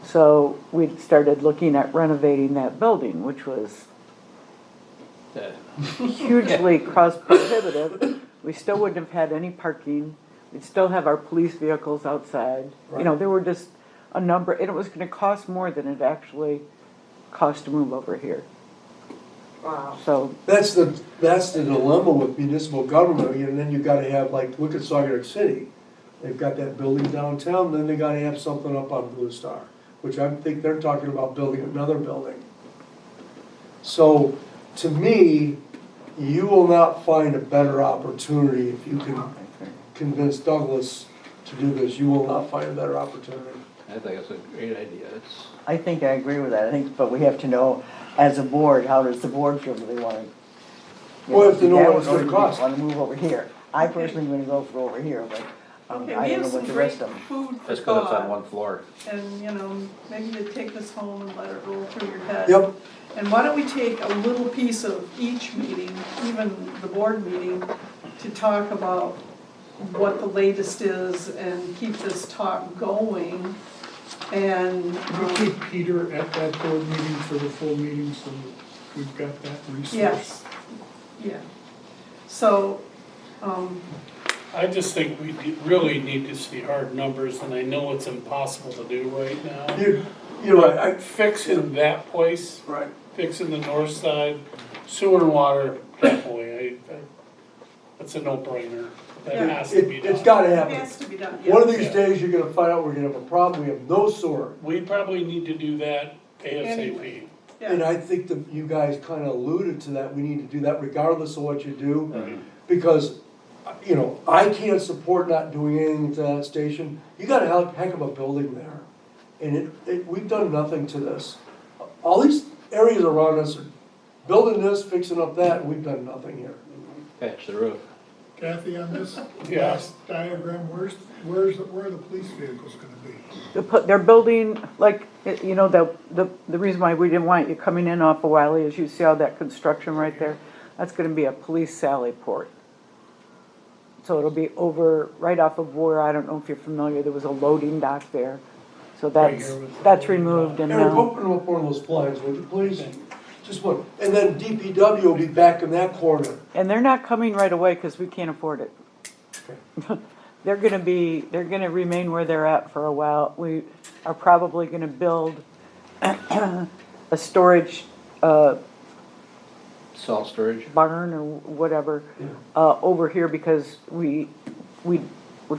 [SPEAKER 4] So we started looking at renovating that building, which was hugely cost prohibitive. We still wouldn't have had any parking. We'd still have our police vehicles outside. There were just a number, and it was gonna cost more than it actually cost to move over here.
[SPEAKER 8] Wow.
[SPEAKER 4] So,
[SPEAKER 2] That's the dilemma with municipal government, and then you gotta have, like, look at Saginaw City. They've got that building downtown, then they gotta have something up on Blue Star, which I think they're talking about building another building. So, to me, you will not find a better opportunity if you can convince Douglas to do this, you will not find a better opportunity.
[SPEAKER 3] I think it's a great idea. It's,
[SPEAKER 7] I think I agree with that, I think, but we have to know, as a board, how does the board feel, do they wanna?
[SPEAKER 2] Well, we have to know what it's gonna cost.
[SPEAKER 7] Wanna move over here, I personally am gonna go for over here, but,
[SPEAKER 5] Okay,
[SPEAKER 7] I
[SPEAKER 5] we
[SPEAKER 7] don't
[SPEAKER 5] have
[SPEAKER 7] know
[SPEAKER 5] some
[SPEAKER 7] what the
[SPEAKER 5] great
[SPEAKER 7] rest of them.
[SPEAKER 5] food for
[SPEAKER 3] that's because it's on
[SPEAKER 5] thought,
[SPEAKER 3] one floor.
[SPEAKER 5] and, you know, maybe you take this home and let it roll through your head.
[SPEAKER 2] Yep,
[SPEAKER 5] And why don't we take a little piece of each meeting, even the board meeting, to talk about what the latest is and keep this talk going. And,
[SPEAKER 11] Can we keep Peter at that board meeting for the full meeting so that we've got that resource?
[SPEAKER 5] yes, yeah. So,
[SPEAKER 1] I just think we really need to see hard numbers, and I know it's impossible to do right now.
[SPEAKER 2] you're right,
[SPEAKER 1] Fixing that place,
[SPEAKER 2] right.
[SPEAKER 1] fixing the north side, sewer and water, definitely, that's a no-brainer. That
[SPEAKER 5] Yeah.
[SPEAKER 1] has to be done.
[SPEAKER 2] It's gotta
[SPEAKER 5] it
[SPEAKER 2] happen.
[SPEAKER 5] has to be done, yeah.
[SPEAKER 2] One of these
[SPEAKER 1] Yeah.
[SPEAKER 2] days, you're gonna find out we're gonna have a problem, we have no sewer.
[SPEAKER 1] We probably need to do that
[SPEAKER 5] Anyway.
[SPEAKER 1] ASAP.
[SPEAKER 2] And
[SPEAKER 5] Yeah,
[SPEAKER 2] I think that you guys kinda alluded to that, we need to do that regardless of what you do.
[SPEAKER 1] Right.
[SPEAKER 2] Because, you know, I can't support not doing anything to that station. You got a heck of a building there. And we've done nothing to this. All these areas around us are building this, fixing up that, and we've done nothing here.
[SPEAKER 3] Patch the roof.
[SPEAKER 11] Kathy, on this
[SPEAKER 1] Yeah.
[SPEAKER 11] last diagram, where are the police vehicles gonna be?
[SPEAKER 4] They're building, like, you know, the reason why we didn't want you coming in off of Wiley is you see all that construction right there? That's gonna be a police sally port. So it'll be over, right off of where, I don't know if you're familiar, there was a loading dock there. So
[SPEAKER 1] Right
[SPEAKER 4] that's,
[SPEAKER 1] here with the
[SPEAKER 4] that's
[SPEAKER 1] loading
[SPEAKER 4] removed
[SPEAKER 1] dock.
[SPEAKER 4] and
[SPEAKER 2] Eric,
[SPEAKER 4] now,
[SPEAKER 2] open up one of those blinds, would you please? Just one. And then DPW will be back in that corner.
[SPEAKER 4] and they're not coming right away because we can't afford it. They're gonna remain where they're at for a while. We are probably gonna build a storage,
[SPEAKER 3] Salt storage.
[SPEAKER 4] barn or whatever, over here because we're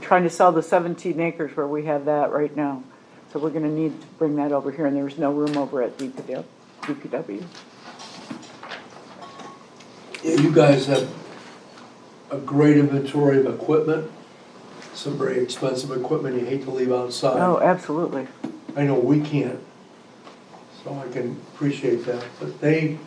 [SPEAKER 4] trying to sell the 17 acres where we have that right now. So we're gonna need to bring that over here and there's no room over at DPW.
[SPEAKER 2] Yeah, you guys have a great inventory of equipment, some very expensive equipment you hate to leave outside.
[SPEAKER 4] Oh, absolutely.
[SPEAKER 2] I know we can't, so I can appreciate that. But they've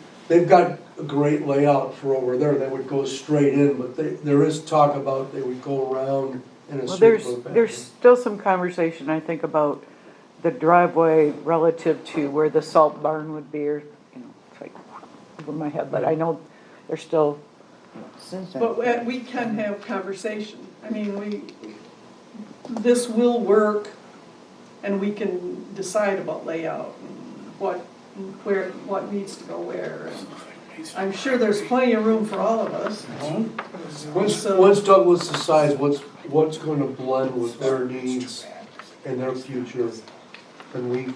[SPEAKER 2] got a great layout for over there. They would go straight in, but there is talk about they would go around in a
[SPEAKER 4] Well,
[SPEAKER 2] circular
[SPEAKER 4] there's
[SPEAKER 2] fashion.
[SPEAKER 4] still some conversation, I think, about the driveway relative to where the salt barn would be, or, you know, it's like over my head, but I know there's still,
[SPEAKER 5] but we can have conversation. I mean, this will work, and we can decide about layout and what needs to go where. And I'm sure there's plenty of room for all of us.
[SPEAKER 2] Once Douglas decides what's gonna blend with their needs and their future, then we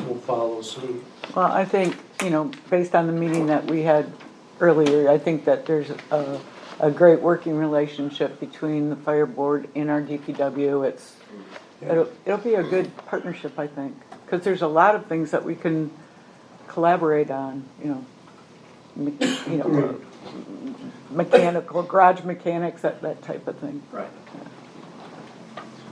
[SPEAKER 2] will follow suit.
[SPEAKER 4] well, I think, you know, based on the meeting that we had earlier, I think that there's a great working relationship between the fire board and our DPW. It'll be a good partnership, I think, because there's a lot of things that we can collaborate on, you know, mechanical, garage mechanics, that type of thing.
[SPEAKER 5] Right.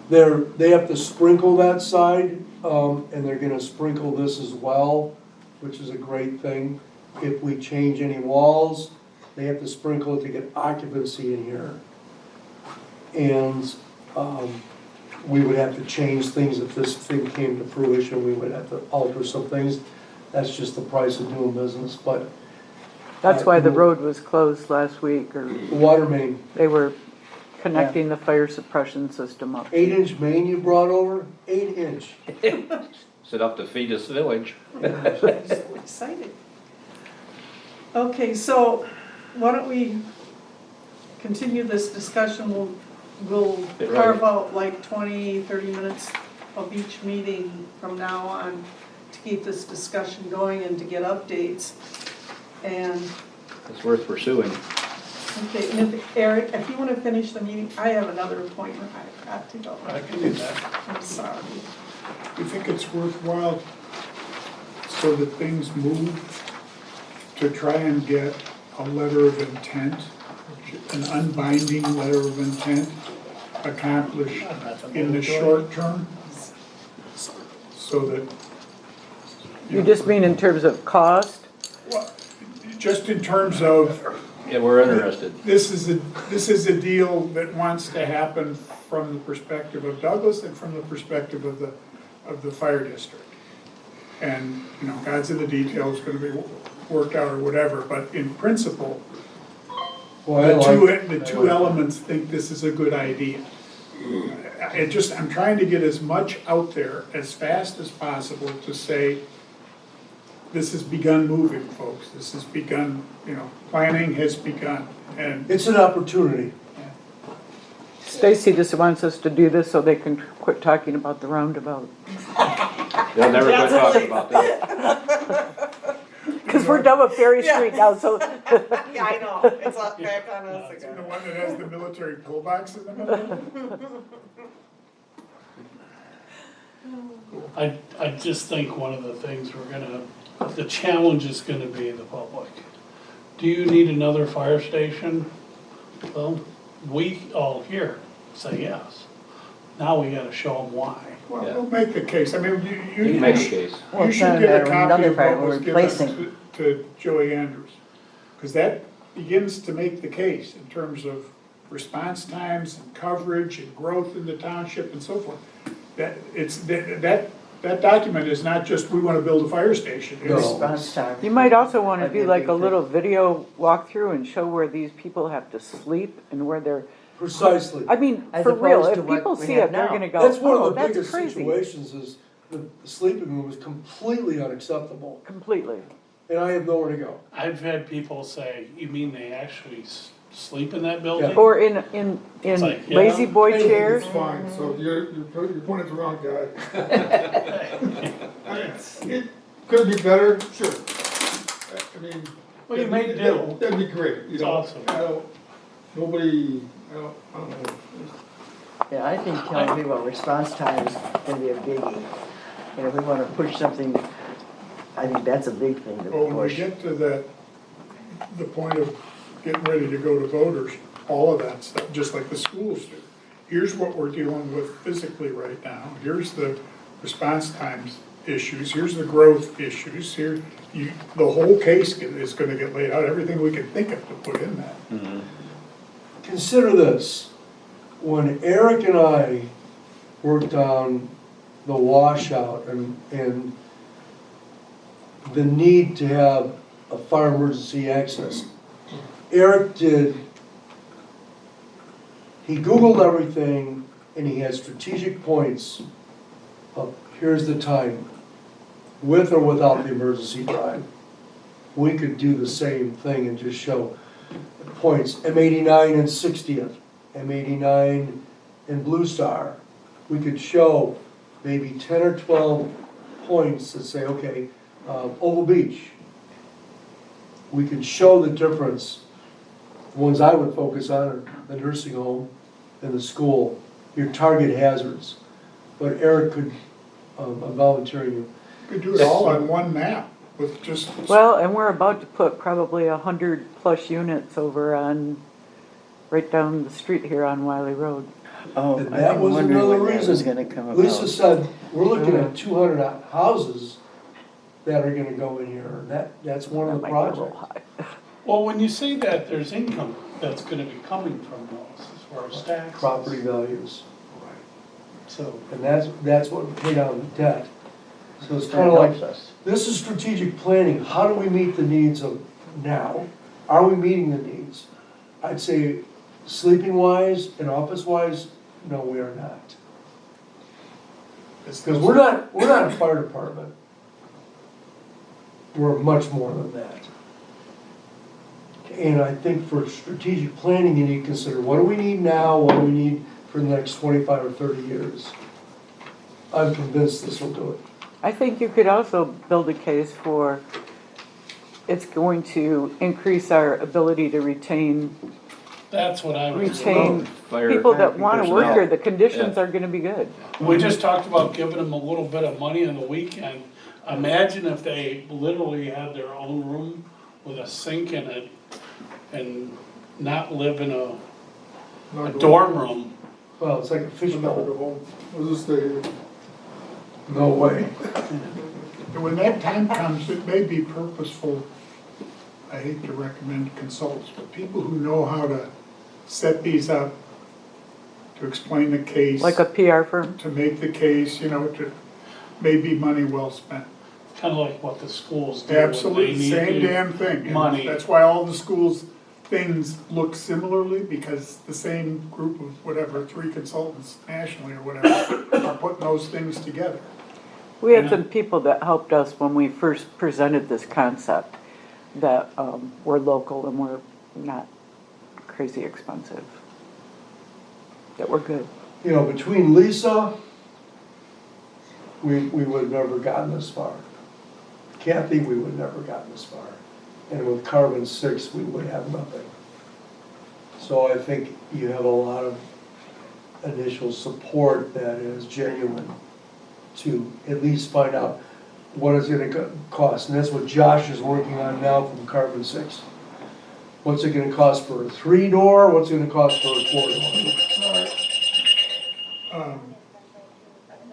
[SPEAKER 2] They have to sprinkle that side, and they're gonna sprinkle this as well, which is a great thing. If we change any walls, they have to sprinkle it to get occupancy in here. And, we would have to change things if this thing came to fruition, we would have to alter some things. That's just the price of doing business, but
[SPEAKER 4] That's why the road was closed last week, or
[SPEAKER 2] the water main,
[SPEAKER 4] they were connecting the fire suppression system up.
[SPEAKER 2] 8-inch main you brought over, 8-inch.
[SPEAKER 3] It's enough to feed this village.
[SPEAKER 5] So excited. Okay, so why don't we continue this discussion? We'll
[SPEAKER 3] Get
[SPEAKER 5] carve
[SPEAKER 3] ready.
[SPEAKER 5] out like 20, 30 minutes of each meeting from now on to keep this discussion going and to get updates. And,
[SPEAKER 3] It's worth pursuing.
[SPEAKER 5] okay, and Eric, if you want to finish the meeting, I have another appointment I've got to go.
[SPEAKER 1] I can do that.
[SPEAKER 5] I'm sorry.
[SPEAKER 11] You think it's worthwhile, so that things move, to try and get a letter of intent, an unbinding letter of intent accomplished in the short term? so that.
[SPEAKER 4] You just mean in terms of cost?
[SPEAKER 11] Well, just in terms of,
[SPEAKER 3] Yeah, we're interested.
[SPEAKER 11] this is a deal that wants to happen from the perspective of Douglas and from the perspective of the fire district. And, you know, God's in the details, gonna be worked out or whatever, but in principle, the two elements think this is a good idea. I'm trying to get as much out there as fast as possible to say, this has begun moving, folks. This has begun, you know, planning has begun. And
[SPEAKER 2] It's an opportunity.
[SPEAKER 4] Stacy just wants us to do this so they can quit talking about the roundabout.
[SPEAKER 3] They'll never quit talking about that.
[SPEAKER 4] Because we're done with Ferry
[SPEAKER 8] Yeah.
[SPEAKER 4] Street now, so.
[SPEAKER 8] Yeah, I know, it's up back on us
[SPEAKER 11] the
[SPEAKER 8] again.
[SPEAKER 11] one that has the military pillbox in the middle.
[SPEAKER 1] I just think one of the things the challenge is gonna be the public. Do you need another fire station? Well, we all here say yes. Now we gotta show them why.
[SPEAKER 11] Well,
[SPEAKER 3] Yeah.
[SPEAKER 11] we'll make the case. I mean,
[SPEAKER 3] You can make a case.
[SPEAKER 7] Well,
[SPEAKER 11] you
[SPEAKER 7] it's
[SPEAKER 11] should
[SPEAKER 7] not a
[SPEAKER 11] get a
[SPEAKER 7] matter of
[SPEAKER 11] copy
[SPEAKER 7] another
[SPEAKER 11] of
[SPEAKER 7] fire,
[SPEAKER 11] what was
[SPEAKER 7] we're
[SPEAKER 11] given
[SPEAKER 7] replacing.
[SPEAKER 11] to Joey Andrews. Because that begins to make the case in terms of response times and coverage and growth in the township and so forth. That document is not just, we want to build a fire station. It's-
[SPEAKER 7] Response time.
[SPEAKER 4] You might also want to
[SPEAKER 7] That'd be
[SPEAKER 4] do
[SPEAKER 7] a
[SPEAKER 4] like
[SPEAKER 7] big
[SPEAKER 4] a
[SPEAKER 7] thing.
[SPEAKER 4] little video walkthrough and show where these people have to sleep and where they're,
[SPEAKER 2] Precisely.
[SPEAKER 4] I mean,
[SPEAKER 7] As
[SPEAKER 4] for real,
[SPEAKER 7] opposed to
[SPEAKER 4] if
[SPEAKER 7] what
[SPEAKER 4] people
[SPEAKER 7] we
[SPEAKER 4] see
[SPEAKER 7] have
[SPEAKER 4] it, they're
[SPEAKER 7] now.
[SPEAKER 4] gonna go,
[SPEAKER 2] That's one
[SPEAKER 4] oh,
[SPEAKER 2] of the
[SPEAKER 4] that's
[SPEAKER 2] biggest
[SPEAKER 4] crazy.
[SPEAKER 2] situations is the sleeping room is completely unacceptable,
[SPEAKER 4] Completely.
[SPEAKER 2] and I have nowhere to go.
[SPEAKER 1] I've had people say, you mean they actually sleep in that building?
[SPEAKER 4] Or in
[SPEAKER 1] It's like, yeah.
[SPEAKER 4] lazy boy
[SPEAKER 6] Anything
[SPEAKER 4] chairs.
[SPEAKER 6] is fine, so you're pointing at the wrong guy. It could be better, sure. I mean.
[SPEAKER 1] Well, you may do.
[SPEAKER 6] That'd be great, you
[SPEAKER 1] It's
[SPEAKER 6] know.
[SPEAKER 1] awesome.
[SPEAKER 6] Nobody, I don't know.
[SPEAKER 7] Yeah, I think telling people about response time is gonna be a biggie. And if we wanna push something, I think that's a big thing to
[SPEAKER 11] Well, when we
[SPEAKER 7] push.
[SPEAKER 11] get to the point of getting ready to go to voters, all of that stuff, just like the schools do. Here's what we're dealing with physically right now. Here's the response times issues. Here's the growth issues. The whole case is gonna get laid out, everything we can think of to put in that.
[SPEAKER 2] Consider this, when Eric and I worked on the washout and the need to have a fire emergency access, Eric he Googled everything and he had strategic points of, here's the time, with or without the emergency drive. We could do the same thing and just show points, M89 and 60th, M89 and Blue Star. We could show maybe 10 or 12 points that say, okay, Oval Beach. We could show the difference. The ones I would focus on are the nursing home and the school, your target hazards. But Eric could, I'm volunteering you.
[SPEAKER 11] You could do it all on one map with just.
[SPEAKER 4] Well, and we're about to put probably 100+ units over on, right down the street here on Wiley Road.
[SPEAKER 7] Oh,
[SPEAKER 2] And
[SPEAKER 7] I've
[SPEAKER 2] that
[SPEAKER 7] been
[SPEAKER 2] was
[SPEAKER 7] wondering
[SPEAKER 2] another
[SPEAKER 7] when that was
[SPEAKER 2] reason.
[SPEAKER 7] gonna come about.
[SPEAKER 2] Lisa said, we're looking at 200 houses that are gonna go in here, and that's one of
[SPEAKER 4] That
[SPEAKER 2] the
[SPEAKER 4] might be a little
[SPEAKER 2] projects.
[SPEAKER 4] high.
[SPEAKER 1] Well, when you say that, there's income that's gonna be coming from those, as far as taxes.
[SPEAKER 2] Property values.
[SPEAKER 1] So,
[SPEAKER 2] And that's what would pay down the debt. So it's
[SPEAKER 7] That
[SPEAKER 2] kind of like,
[SPEAKER 7] helps us.
[SPEAKER 2] this is strategic planning. How do we meet the needs of now? Are we meeting the needs? I'd say sleeping wise and office wise, no, we are not. Because we're not a fire department. We're much more than that. And I think for strategic planning, you need to consider, what do we need now? What do we need for the next 25 or 30 years? I'm convinced this will do it.
[SPEAKER 4] I think you could also build a case for, it's going to increase our ability to retain
[SPEAKER 1] that's what I was.
[SPEAKER 3] Fire
[SPEAKER 4] people that want to work
[SPEAKER 3] personnel.
[SPEAKER 4] here. The conditions
[SPEAKER 3] Yeah.
[SPEAKER 4] are gonna be good.
[SPEAKER 1] We just talked about giving them a little bit of money on the weekend. Imagine if they literally had their own room with a sink in it and not live in a dorm room.
[SPEAKER 2] Well, it's like a
[SPEAKER 6] I'm not
[SPEAKER 2] fishbowl.
[SPEAKER 6] gonna go home. I'll just stay here.
[SPEAKER 2] No way.
[SPEAKER 11] And when that time comes, it may be purposeful, I hate to recommend consultants, but people who know how to set these up, to explain the case.
[SPEAKER 4] Like a PR firm?
[SPEAKER 11] To make the case, to, maybe money well spent.
[SPEAKER 1] Kind of like what the schools do. when they
[SPEAKER 11] Absolutely,
[SPEAKER 1] need
[SPEAKER 11] same
[SPEAKER 1] to-
[SPEAKER 11] damn thing. And
[SPEAKER 1] money.
[SPEAKER 11] That's why all the schools' things look similarly, because the same group of whatever, 3 consultants nationally or whatever, are putting those things together.
[SPEAKER 4] We had some people that helped us when we first presented this concept that were local and were not crazy expensive. That were good.
[SPEAKER 2] You know, between Lisa, we would have never gotten this far. Kathy, we would have never gotten this far. And with Carbon 6, we would have nothing. So I think you have a lot of initial support that is genuine to at least find out what it's gonna cost. And that's what Josh is working on now from Carbon 6. What's it gonna cost for a 3-door? What's it gonna cost for a 4-door?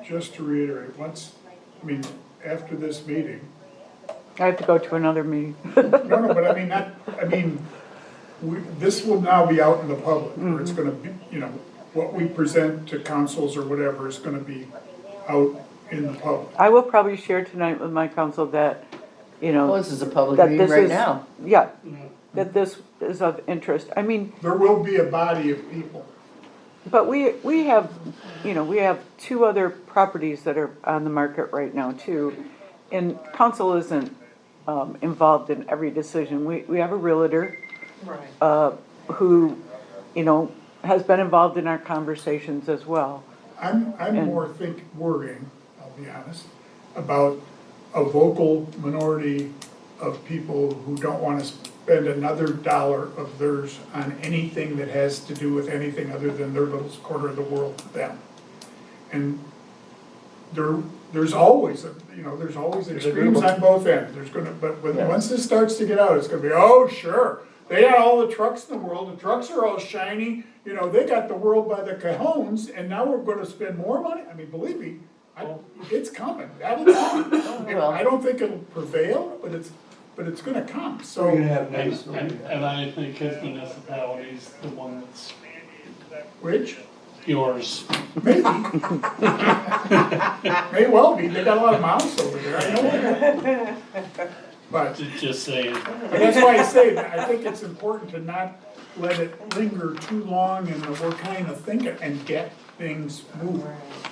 [SPEAKER 11] Just to reiterate, after this meeting,
[SPEAKER 4] I have to go to another meeting.
[SPEAKER 11] no, but this will now be out in the public, or it's gonna be, what we present to councils or whatever is gonna be out in the public.
[SPEAKER 4] I will probably share tonight with my council that,
[SPEAKER 7] Well, this is a public
[SPEAKER 4] that
[SPEAKER 7] meeting
[SPEAKER 4] this
[SPEAKER 7] right
[SPEAKER 4] is,
[SPEAKER 7] now.
[SPEAKER 4] yeah, that this is of interest. I mean,
[SPEAKER 11] There will be a body of people.
[SPEAKER 4] but we have, we have 2 other properties that are on the market right now too. And council isn't involved in every decision. We have a realtor
[SPEAKER 8] Right.
[SPEAKER 4] who, has been involved in our conversations as well.
[SPEAKER 11] I'm
[SPEAKER 4] And-
[SPEAKER 11] more worrying, I'll be honest, about a vocal minority of people who don't wanna spend another dollar of theirs on anything that has to do with anything other than their little corner of the world to them. And there's always, there's always extremes on both ends. But once this starts to get out, it's gonna be, oh, sure. They got all the trucks in the world, the trucks are all shiny, they got the world by the cajones, and now we're gonna spend more money? Believe me, it's coming, that'll come. And I don't think it'll prevail, but it's gonna come,
[SPEAKER 2] So you're gonna
[SPEAKER 11] so,
[SPEAKER 2] have nice.
[SPEAKER 1] And I think his municipality's the one that's
[SPEAKER 11] which,
[SPEAKER 1] yours.
[SPEAKER 11] maybe. May well be, they got a lot of mouths over there, I know that. But
[SPEAKER 1] Just saying.
[SPEAKER 11] But that's why I say that I think it's important to not let it linger too long and we're kind of thinking and get things moving.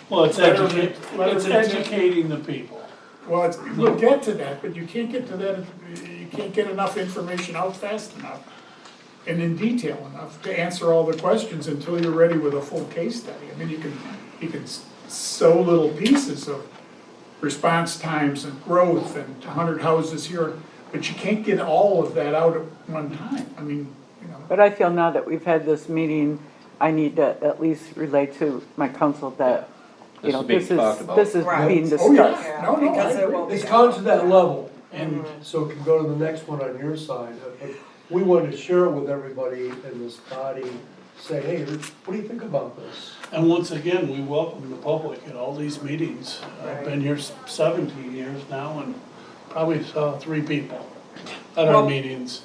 [SPEAKER 1] Well, it's
[SPEAKER 11] Let her- let her-
[SPEAKER 1] educating the people.
[SPEAKER 11] Well, we'll get to that, but you can't get to that, you can't get enough information out fast enough and in detail enough to answer all the questions until you're ready with a full case study. You can sow little pieces of response times and growth and 100 houses here, but you can't get all of that out at one time.
[SPEAKER 4] But I feel now that we've had this meeting, I need to at least relate to my council that,
[SPEAKER 3] This is being
[SPEAKER 4] this is,
[SPEAKER 3] talked about.
[SPEAKER 4] this is
[SPEAKER 8] Right.
[SPEAKER 4] being
[SPEAKER 11] Oh,
[SPEAKER 4] discussed.
[SPEAKER 11] yeah, no, I
[SPEAKER 8] Because it
[SPEAKER 11] agree.
[SPEAKER 8] will be.
[SPEAKER 2] It's gone to that level, and so it can go to the next one on your side. But we wanted to share it with everybody in this body, say, hey, what do you think about this?
[SPEAKER 1] And once again, we welcome the public at all these meetings. I've been here 17 years now and probably saw 3 people at our
[SPEAKER 8] Well-
[SPEAKER 1] meetings.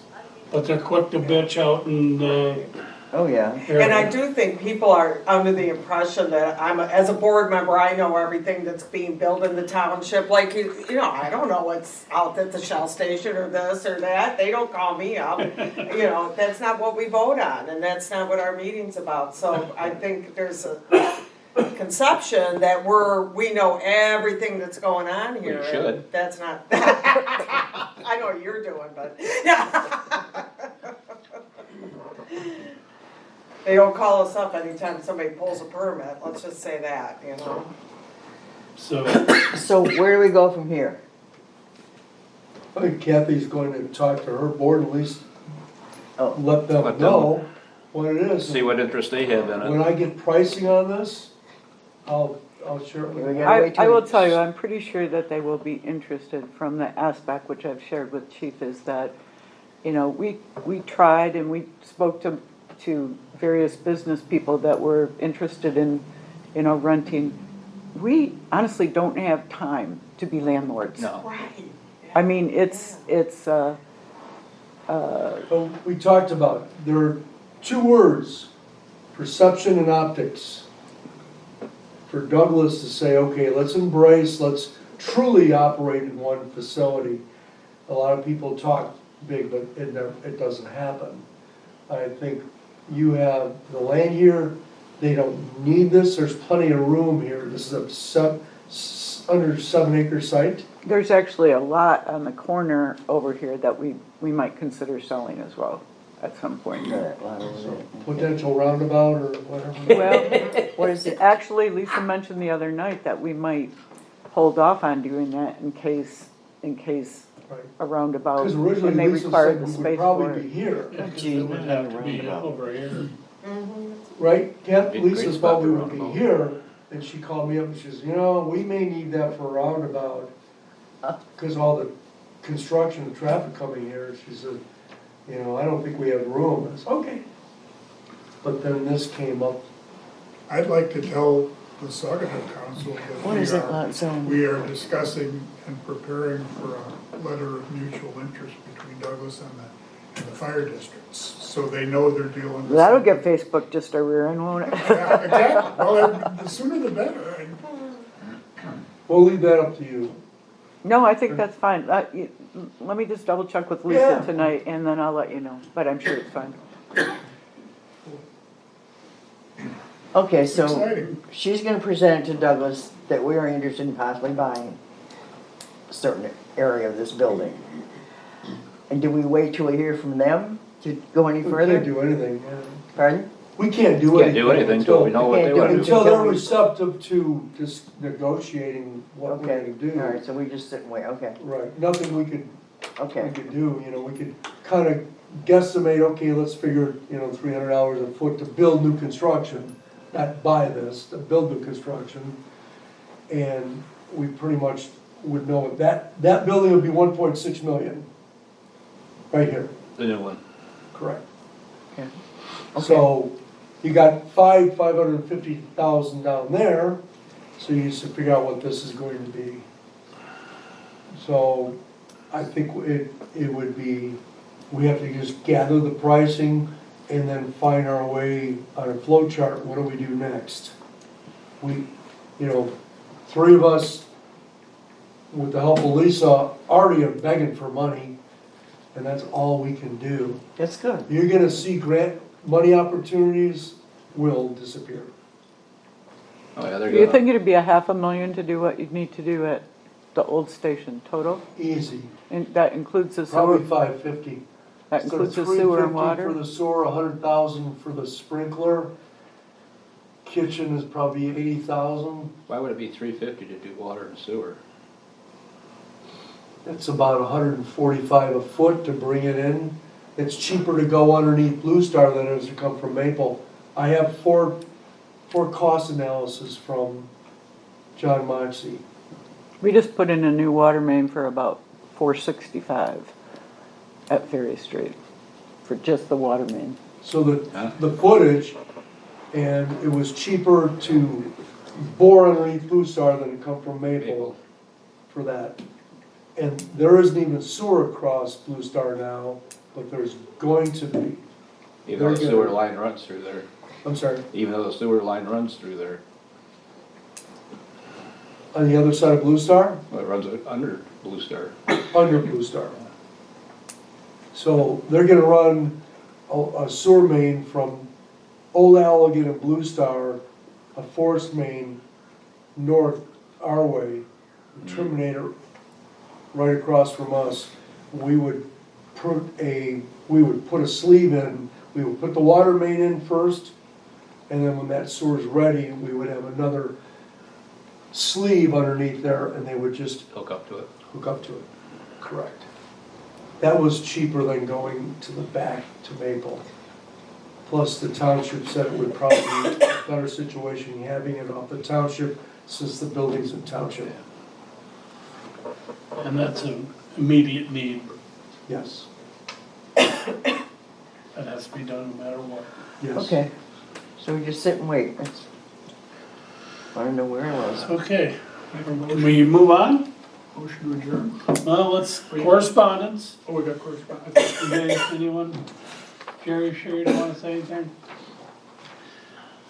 [SPEAKER 1] But they're quick to bitch out and,
[SPEAKER 7] Oh, yeah.
[SPEAKER 8] And I do think people are under the impression that as a board member, I know everything that's being built in the township. Like, I don't know what's out at the Shell station or this or that. They don't call me up. That's not what we vote on and that's not what our meeting's about. So I think there's a conception that we know everything that's going on here.
[SPEAKER 3] We should.
[SPEAKER 8] And that's not, I know what you're doing, but, They don't call us up anytime somebody pulls a permit, let's just say that,
[SPEAKER 1] so,
[SPEAKER 7] So where do we go from here?
[SPEAKER 2] I think Kathy's going to talk to her board, at least
[SPEAKER 7] Oh.
[SPEAKER 2] let them
[SPEAKER 3] Let them-
[SPEAKER 2] know what it is.
[SPEAKER 3] See what interest they have in
[SPEAKER 2] When
[SPEAKER 3] it.
[SPEAKER 2] I get pricing on this, I'll share it with
[SPEAKER 7] We
[SPEAKER 2] you.
[SPEAKER 7] gotta wait
[SPEAKER 4] I
[SPEAKER 7] till-
[SPEAKER 4] will tell you, I'm pretty sure that they will be interested from the aspect which I've shared with Chief is that, we tried and we spoke to various business people that were interested in, renting. we honestly don't have time to be landlords.
[SPEAKER 3] No.
[SPEAKER 8] Right.
[SPEAKER 4] I mean, it's,
[SPEAKER 2] So we talked about, it. There are two words, perception and optics. For Douglas to say, okay, let's truly operate in one facility. A lot of people talk big, but it doesn't happen. I think you have the land here, they don't need this, there's plenty of room here. This is under 7 acre site.
[SPEAKER 4] there's actually a lot on the corner over here that we might consider selling as well at some point.
[SPEAKER 7] That lot over there.
[SPEAKER 2] Potential roundabout or whatever.
[SPEAKER 4] Well, what is it? Actually, Lisa mentioned the other night that we might hold off on doing that in case
[SPEAKER 2] Right.
[SPEAKER 4] a roundabout,
[SPEAKER 2] Because
[SPEAKER 4] when
[SPEAKER 2] originally
[SPEAKER 4] they
[SPEAKER 2] Lisa
[SPEAKER 4] require
[SPEAKER 2] said
[SPEAKER 4] the
[SPEAKER 2] we
[SPEAKER 4] space
[SPEAKER 2] would
[SPEAKER 4] for
[SPEAKER 2] probably be
[SPEAKER 4] it.
[SPEAKER 2] here,
[SPEAKER 1] Yeah, 'cause
[SPEAKER 7] Gee,
[SPEAKER 1] it would have to be
[SPEAKER 7] roundabout.
[SPEAKER 1] over here.
[SPEAKER 2] right? Ken,
[SPEAKER 3] Be a great
[SPEAKER 2] Lisa
[SPEAKER 3] spot
[SPEAKER 2] thought we
[SPEAKER 3] for
[SPEAKER 2] would be
[SPEAKER 3] roundabout.
[SPEAKER 2] here, and she called me up and she says, we may need that for a roundabout. Because all the construction and traffic coming here, she said, I don't think we have room. I said, okay. But then this came up.
[SPEAKER 11] I'd like to tell the Saugatuck Council
[SPEAKER 7] What
[SPEAKER 11] that
[SPEAKER 7] is that lot zone?
[SPEAKER 11] we are discussing and preparing for a letter of mutual interest between Douglas and the fire districts, so they know they're dealing with.
[SPEAKER 4] That'll
[SPEAKER 11] something.
[SPEAKER 4] get Facebook just a rear end, won't it?
[SPEAKER 11] Yeah, exactly. Well, the sooner the better. And
[SPEAKER 2] We'll leave that up to you.
[SPEAKER 4] No, I think that's fine. Let me just double check with Lisa
[SPEAKER 2] Yeah.
[SPEAKER 4] tonight and then I'll let you know, but I'm sure it's fine.
[SPEAKER 7] Okay, so
[SPEAKER 11] Exciting.
[SPEAKER 7] she's gonna present to Douglas that we are interested in possibly buying a certain area of this building. And do we wait till we hear from them to go any
[SPEAKER 2] We
[SPEAKER 7] further?
[SPEAKER 2] can't do anything.
[SPEAKER 7] Pardon?
[SPEAKER 2] We can't do
[SPEAKER 3] Can't
[SPEAKER 2] anything.
[SPEAKER 3] do anything until we know what they
[SPEAKER 7] Can't do
[SPEAKER 3] wanna do.
[SPEAKER 2] Until they're
[SPEAKER 7] Until we-
[SPEAKER 2] receptive to just negotiating what we're
[SPEAKER 7] Okay,
[SPEAKER 2] gonna do.
[SPEAKER 7] all right, so we just sit and wait, okay,
[SPEAKER 2] Right, nothing we could
[SPEAKER 7] okay.
[SPEAKER 2] do, we could kind of guesstimate, okay, let's figure, $300 a foot to build new construction, not buy this, to build new construction. And we pretty much would know that building would be 1.6 million, right here,
[SPEAKER 3] The new one.
[SPEAKER 2] correct.
[SPEAKER 7] Okay.
[SPEAKER 2] So you got 550,000 down there, so you just figure out what this is going to be. So I think it would be, we have to just gather the pricing and then find our way on a flow chart. What do we do next? Three of us, with the help of Lisa, already are begging for money, and that's all we can do.
[SPEAKER 7] That's good.
[SPEAKER 2] You're gonna see grant money opportunities will disappear.
[SPEAKER 3] Oh, yeah, they're
[SPEAKER 4] Do you
[SPEAKER 3] gonna,
[SPEAKER 4] think it'd be $500,000 to do what you'd need to do at the old station total?
[SPEAKER 2] Easy,
[SPEAKER 4] And that includes the
[SPEAKER 2] probably
[SPEAKER 4] sewer,
[SPEAKER 2] 550.
[SPEAKER 4] that includes the sewer and water?
[SPEAKER 2] For the sewer, 100,000 for the sprinkler. Kitchen is probably 80,000.
[SPEAKER 3] why would it be 350 to do water and sewer?
[SPEAKER 2] It's about 145 a foot to bring it in. It's cheaper to go underneath Blue Star than it is to come from Maple. I have four cost analysis from John Moxie.
[SPEAKER 4] We just put in a new water main for about $465 at Ferry Street, for just the water main.
[SPEAKER 2] So
[SPEAKER 3] Huh?
[SPEAKER 2] the footage, and it was cheaper to bore underneath Blue Star than to come from Maple
[SPEAKER 3] Maple.
[SPEAKER 2] for that. And there isn't even sewer across Blue Star now, but there's going to be.
[SPEAKER 3] Even though the
[SPEAKER 2] They're
[SPEAKER 3] sewer
[SPEAKER 2] gonna-
[SPEAKER 3] line runs through there.
[SPEAKER 2] I'm sorry,
[SPEAKER 3] Even though the sewer line runs through there.
[SPEAKER 2] on the other side of Blue Star,
[SPEAKER 3] Well, it runs under Blue Star.
[SPEAKER 2] under Blue Star. So they're gonna run a sewer main from Old Allegan and Blue Star, a forest main north our way, Terminator right across from us. We would put a sleeve in, we would put the water main in first, and then when that sewer's ready, we would have another sleeve underneath there, and they would just
[SPEAKER 3] Hook up to it.
[SPEAKER 2] hook up to it. Correct. That was cheaper than going to the back to Maple. Plus, the township said it would probably be a better situation having it off the township since the building's in township.
[SPEAKER 1] And that's an immediate need.
[SPEAKER 2] Yes,
[SPEAKER 1] That has to be done no matter what.
[SPEAKER 2] yes.
[SPEAKER 7] Okay, so we just sit and wait. I don't know where I was.
[SPEAKER 1] Okay,
[SPEAKER 11] Make a
[SPEAKER 1] can
[SPEAKER 11] motion,
[SPEAKER 1] we move on?
[SPEAKER 11] motion to adjourn.
[SPEAKER 1] Well, let's, correspondence.
[SPEAKER 11] Oh, we got correspondence.
[SPEAKER 1] Okay, anyone? Jerry, sure you don't wanna say anything?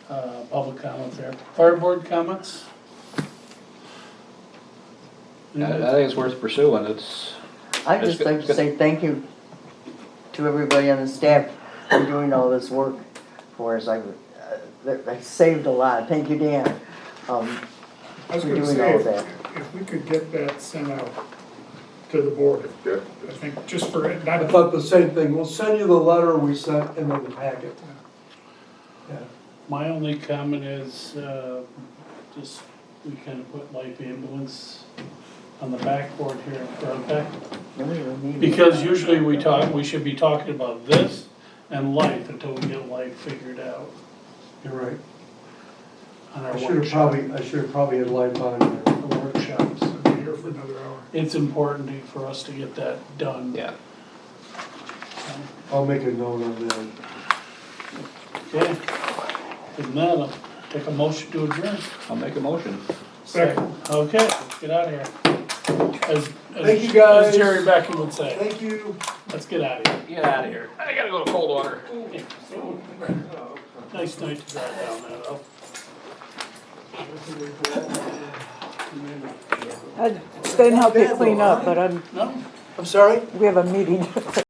[SPEAKER 1] Public comments there. Fire board comments?
[SPEAKER 3] I think it's worth pursuing, it's,
[SPEAKER 7] I'd just like to say thank you to everybody on the staff for doing all this work for us. I saved a lot. Thank you, Dan.
[SPEAKER 11] I was
[SPEAKER 7] For
[SPEAKER 11] gonna
[SPEAKER 7] doing
[SPEAKER 11] say,
[SPEAKER 7] all that.
[SPEAKER 11] if we could get that sent out to the board,
[SPEAKER 10] Yeah.
[SPEAKER 11] I think, just for,
[SPEAKER 2] I
[SPEAKER 11] not,
[SPEAKER 2] thought the same thing. We'll send you the letter we sent in the packet. Yeah.
[SPEAKER 1] My only comment is, just, we kinda put life ambulance on the backboard here in front back.
[SPEAKER 7] Nobody will need it.
[SPEAKER 1] Because usually we should be talking about this and life until we get life figured out
[SPEAKER 2] You're right.
[SPEAKER 1] on our
[SPEAKER 2] I should have probably had life on there.
[SPEAKER 1] our workshops.
[SPEAKER 11] I'll be here for another hour.
[SPEAKER 1] It's important for us to get that done.
[SPEAKER 3] yeah.
[SPEAKER 2] I'll make a note of that.
[SPEAKER 1] Okay, isn't that, I'll take a motion to adjourn.
[SPEAKER 3] I'll make a motion.
[SPEAKER 11] Second.
[SPEAKER 1] Okay, let's get out of here.
[SPEAKER 2] Thank you, guys.
[SPEAKER 1] As Jerry Becky would say,
[SPEAKER 2] Thank you.
[SPEAKER 1] let's get out of here.
[SPEAKER 3] Get out of here. I gotta go to cold water.
[SPEAKER 1] Nice night to drive down there though.
[SPEAKER 4] I'd stay and help you clean up, but
[SPEAKER 1] No?
[SPEAKER 2] I'm sorry?
[SPEAKER 4] we have a meeting.